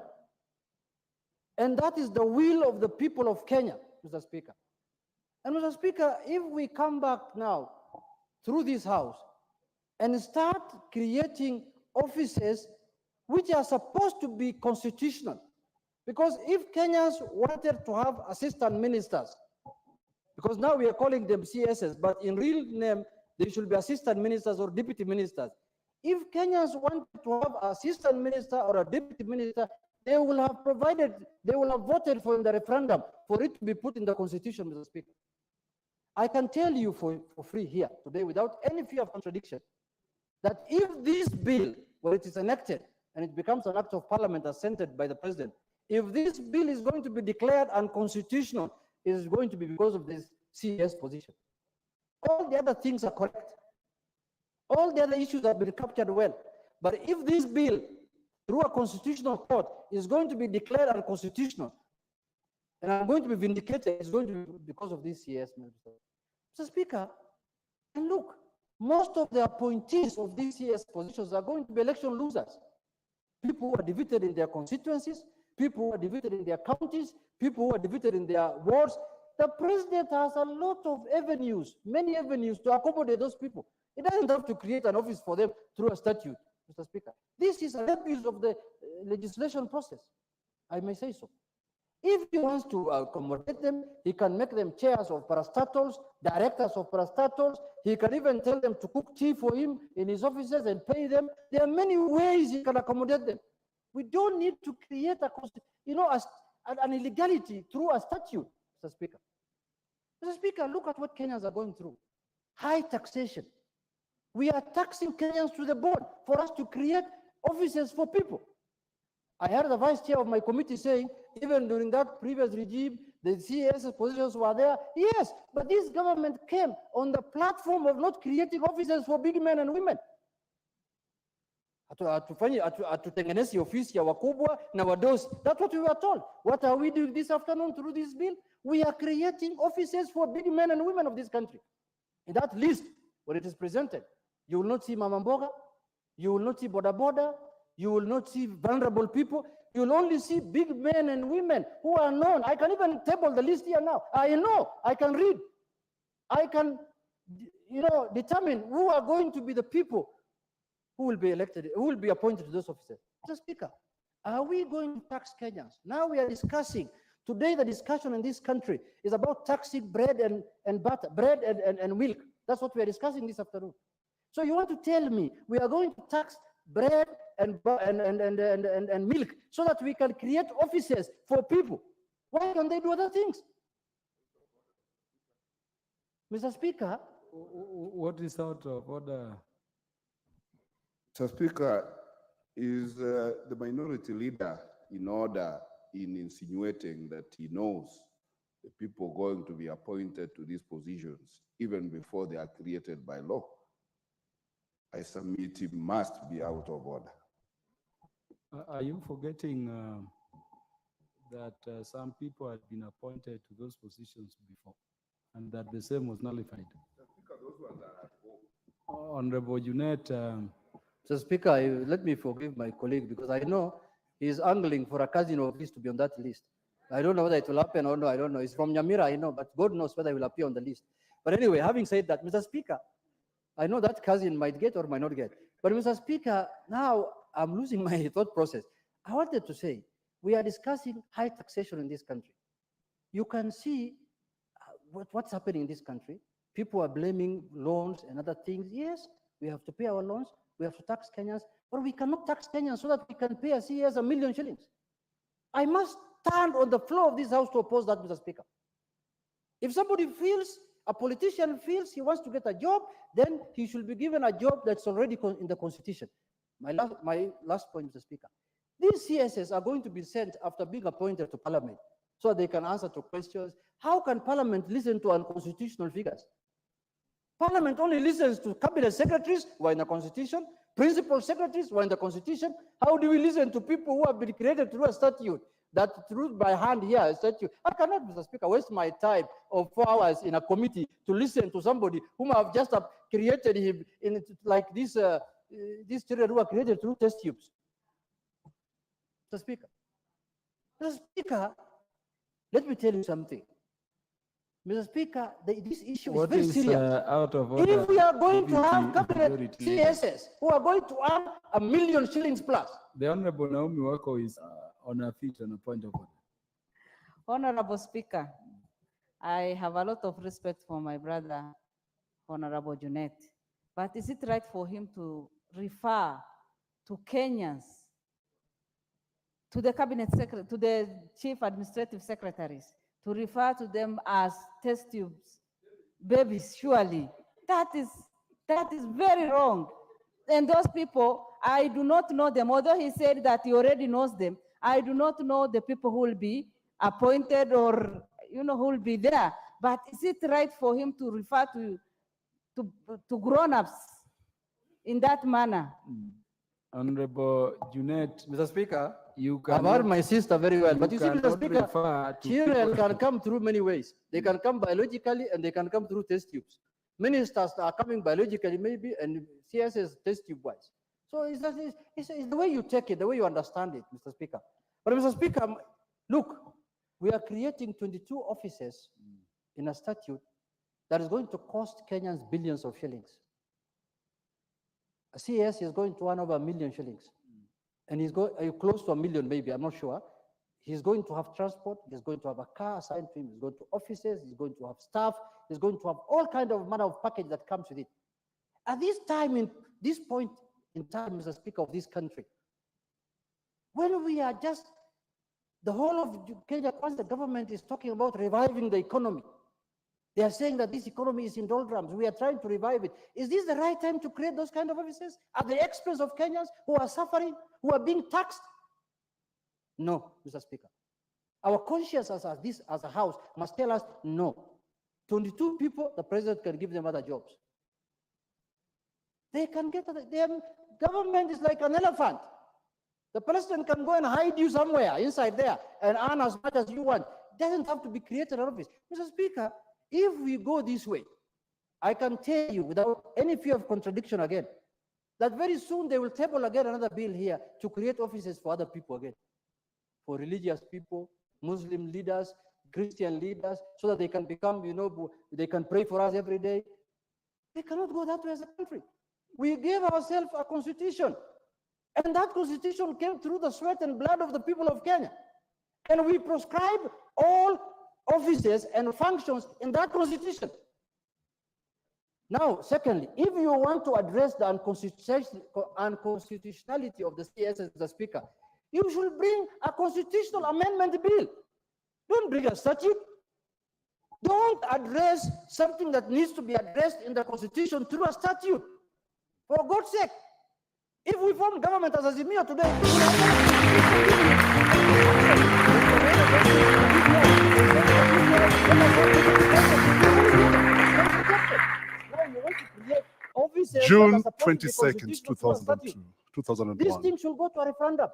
And that is the will of the people of Kenya, Mr. Speaker. And Mr. Speaker, if we come back now through this house and start creating offices which are supposed to be constitutional, because if Kenyans wanted to have assistant ministers, because now we are calling them CSs, but in real name, they should be assistant ministers or deputy ministers. If Kenyans wanted to have an assistant minister or a deputy minister, they will have voted for in the referendum for it to be put in the constitution, Mr. Speaker. I can tell you for free here today, without any fear of contradiction, that if this bill, when it is enacted and it becomes an act of parliament assented by the president, if this bill is going to be declared unconstitutional, it is going to be because of this CS position. All the other things are correct. All the other issues have been captured well. But if this bill, through a constitutional court, is going to be declared unconstitutional, and I'm going to be vindicated, it's going to be because of this CS. Mr. Speaker, and look, most of the appointees of these CS positions are going to be election losers. People who are defeated in their constituencies, people who are defeated in their counties, people who are defeated in their wards. The president has a lot of avenues, many avenues to accommodate those people. He doesn't have to create an office for them through a statute, Mr. Speaker. This is an abuse of the legislation process, I may say so. If he wants to accommodate them, he can make them chairs of parastatals, directors of parastatals. He can even tell them to cook tea for him in his offices and pay them. There are many ways he can accommodate them. We don't need to create an illegality through a statute, Mr. Speaker. Mr. Speaker, look at what Kenyans are going through. High taxation. We are taxing Kenyans to the bone for us to create offices for people. I heard the vice chair of my committee saying, even during that previous regime, the CS positions were there. Yes, but this government came on the platform of not creating offices for big men and women. Hatutengenezi ofisi ya wakubwa na wadosi. That's what we were told. What are we doing this afternoon through this bill? We are creating offices for big men and women of this country. In that list, when it is presented, you will not see Mama Mboga, you will not see Boda Boda, you will not see vulnerable people. You will only see big men and women who are known. I can even table the list here now. I know, I can read. I can, determine who are going to be the people who will be elected, who will be appointed to those offices. Mr. Speaker, are we going to tax Kenyans? Now we are discussing, today the discussion in this country is about taxing bread and butter, bread and milk. That's what we are discussing this afternoon. So you want to tell me we are going to tax bread and milk so that we can create offices for people? Why can't they do other things? Mr. Speaker. What is out of order? Mr. Speaker, is the minority leader in order in insinuating that he knows the people going to be appointed to these positions even before they are created by law? I submit he must be out of order. Are you forgetting that some people had been appointed to those positions before and that the same was nullified? Honorable Junet. Mr. Speaker, let me forgive my colleague because I know he's angling for a cousin of his to be on that list. I don't know whether it will happen or no, I don't know. He's from Nyamira, I know, but God knows whether he will appear on the list. But anyway, having said that, Mr. Speaker, I know that cousin might get or might not get. But Mr. Speaker, now I'm losing my thought process. I wanted to say, we are discussing high taxation in this country. You can see what's happening in this country. People are blaming loans and other things. Yes, we have to pay our loans. We have to tax Kenyans, but we cannot tax Kenyans so that we can pay a CS 1 million shillings. I must stand on the floor of this house to oppose that, Mr. Speaker. If somebody feels, a politician feels he wants to get a job, then he should be given a job that's already in the Constitution. My last point, Mr. Speaker. These CSs are going to be sent after being appointed to Parliament so they can answer to questions. How can Parliament listen to unconstitutional figures? Parliament only listens to cabinet secretaries who are in the constitution, principal secretaries who are in the constitution. How do we listen to people who have been created through a statute? That through by hand here, a statute. I cannot, Mr. Speaker, waste my time of 4 hours in a committee to listen to somebody whom I've just created him in like these children who are created through test tubes. Mr. Speaker. Mr. Speaker, let me tell you something. Mr. Speaker, this issue is very serious. Out of order? If we are going to have Deputy cabinet Majority Leader. CSS who are going to earn $1 million shillings plus. The Honorable Naomi Wako is on her feet on a point of order. Honorable Speaker, I have a lot of respect for my brother, Honorable Junet. But is it right for him to refer to Kenyans, to the cabinet secretary, to the chief administrative secretaries, to refer to them as test tubes, babies? Surely that is very wrong. And those people, I do not know them. Although he said that he already knows them, I do not know the people who will be appointed or who will be there. But is it right for him to refer to grown-ups in that manner? Honorable Junet, Mr. Speaker, you I've cannot- heard my sister very well. But you see, Mr. cannot Speaker, refer to children people- can come through many ways. They can come biologically and they can come through test tubes. Ministers are coming biologically maybe and CSS test tube wise. So it's the way you take it, the way you understand it, Mr. Speaker. But Mr. Speaker, look, we are creating 22 offices in a statute that is going to cost Kenyans billions of shillings. CS is going to earn over $1 million shillings. And he's going close to $1 million, maybe, I'm not sure. He's going to have transport, he's going to have a car assigned to him, he's going to offices, he's going to have staff, he's going to have all kind of manner of package that comes with it. At this time, in this point in time, Mr. Speaker, of this country, when we are just, the whole of Kenya, once the government is talking about reviving the economy, they are saying that this economy is in doldrums. We are trying to revive it. Is this the right time to create those kind of offices at the expense of Kenyans who are suffering, who are being taxed? No, Mr. Speaker. Our conscience as a house must tell us no. 22 people, the president can give them other jobs. They can get, their government is like an elephant. The president can go and hide you somewhere inside there and earn as much as you want. It doesn't have to be created an office. Mr. Speaker, if we go this way, I can tell you without any fear of contradiction again, that very soon they will table again another bill here to create offices for other people again, for religious people, Muslim leaders, Christian leaders, so that they can become, they can pray for us every day. They cannot go that way as a country. We gave ourselves a constitution, and that constitution came through the sweat and blood of the people of Kenya. And we prescribe all offices and functions in that constitution. Now, secondly, if you want to address the unconstitutionality of the CS as the Speaker, you should bring a constitutional amendment bill. Don't bring a statute. Don't address something that needs to be addressed in the Constitution through a statute. For God's sake, if we form government as Azimio today, June 22nd, 2002, 2001. This thing should go to a referendum.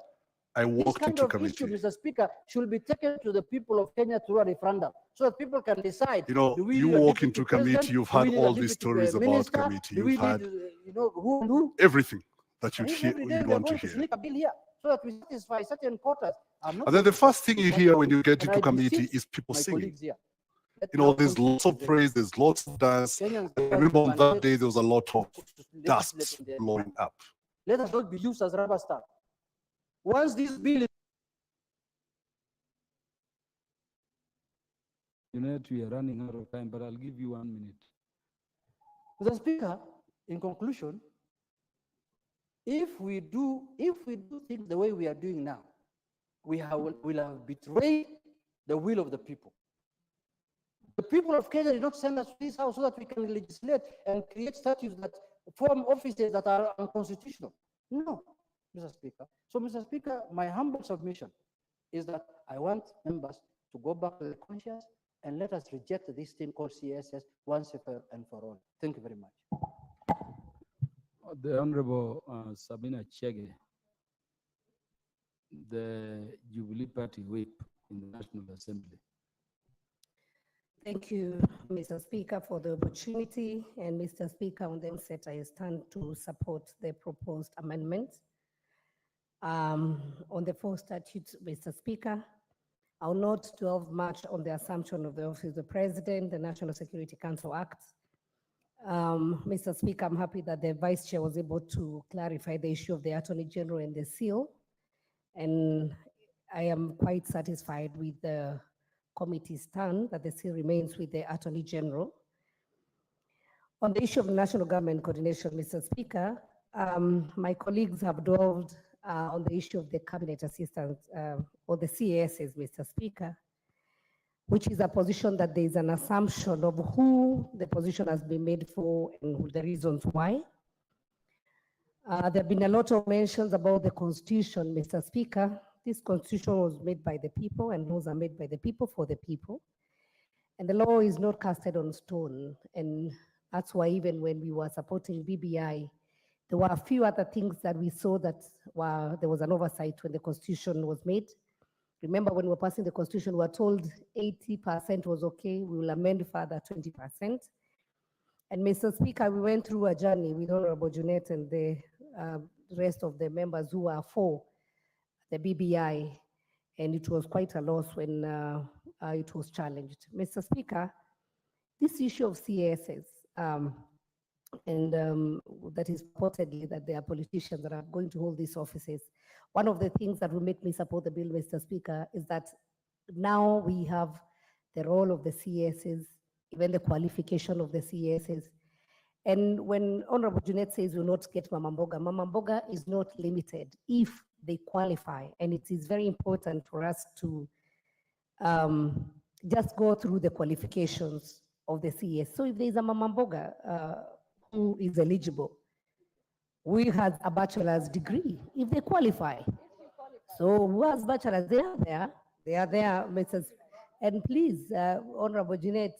I walked This into kind of issue, committee. Mr. Speaker, should be taken to the people of Kenya through a referendum, so that people can decide. You know, do we you need a walk deputy into president? committee, you've Do we had need a all these deputy, stories about minister? committee. Do we You've had need, who and who? everything that And you'd if every day you'd we are want to going to hear. sneak a bill here, so that we satisfy certain quotas. I'm not And then the going to first thing you satisfy hear when you get and into I committee beseech is people my singing. colleagues here. Let You know, now there's lots of consider praise, there's lots of dance. Kenyans I go out remember on and that let- day, there was a lot of dust legislate in their- blowing up. Let us not be used as rubber stamp. Once this bill is We are running out of time, but I'll give you 1 minute. Mr. Speaker, in conclusion, if we do things the way we are doing now, will have betrayed the will of the people. The people of Kenya did not send us to this house so that we can legislate and create statutes that form offices that are unconstitutional. No, Mr. Speaker. So, Mr. Speaker, my humble submission is that I want members to go back to the conscience and let us reject this thing called CSS once and for all. Thank you very much. The Honorable Sabina Chege, the Jubilee Party Whip in the National Assembly. Thank you, Mr. Speaker, for the opportunity. And Mr. Speaker, on the onset, I stand to support the proposed amendments. On the four statutes, Mr. Speaker, I will not dwell much on the assumption of the office of the President, the National Security Council Act. Mr. Speaker, I'm happy that the Vice Chair was able to clarify the issue of the Attorney General and the seal. And I am quite satisfied with the committee's stand that the seal remains with the Attorney General. On the issue of national government coordination, Mr. Speaker, my colleagues have dwelled on the issue of the cabinet assistants or the CASs, Mr. Speaker, which is a position that there is an assumption of who the position has been made for and the reasons why. There have been a lot of mentions about the Constitution, Mr. Speaker. This Constitution was made by the people, and laws are made by the people for the people. And the law is not casted on stone. And that's why even when we were supporting BBI, there were a few other things that we saw that there was an oversight when the Constitution was made. Remember, when we were passing the Constitution, we were told 80% was okay. We will amend further 20%. And Mr. Speaker, we went through a journey with Honorable Junet and the rest of the members who are for the BBI, and it was quite a loss when it was challenged. Mr. Speaker, this issue of CSS, and that is reportedly that there are politicians that are going to hold these offices. One of the things that will make me support the bill, Mr. Speaker, is that now we have the role of the CSs, even the qualification of the CSs. And when Honorable Junet says we'll not get Mama Mboga is not limited if they qualify. And it is very important for us to just go through the qualifications of the CS. So if there's a Mama Mboga who is eligible, who has a bachelor's degree, if they qualify. So who has bachelor's, they are there, Mrs. And please, Honorable Junet,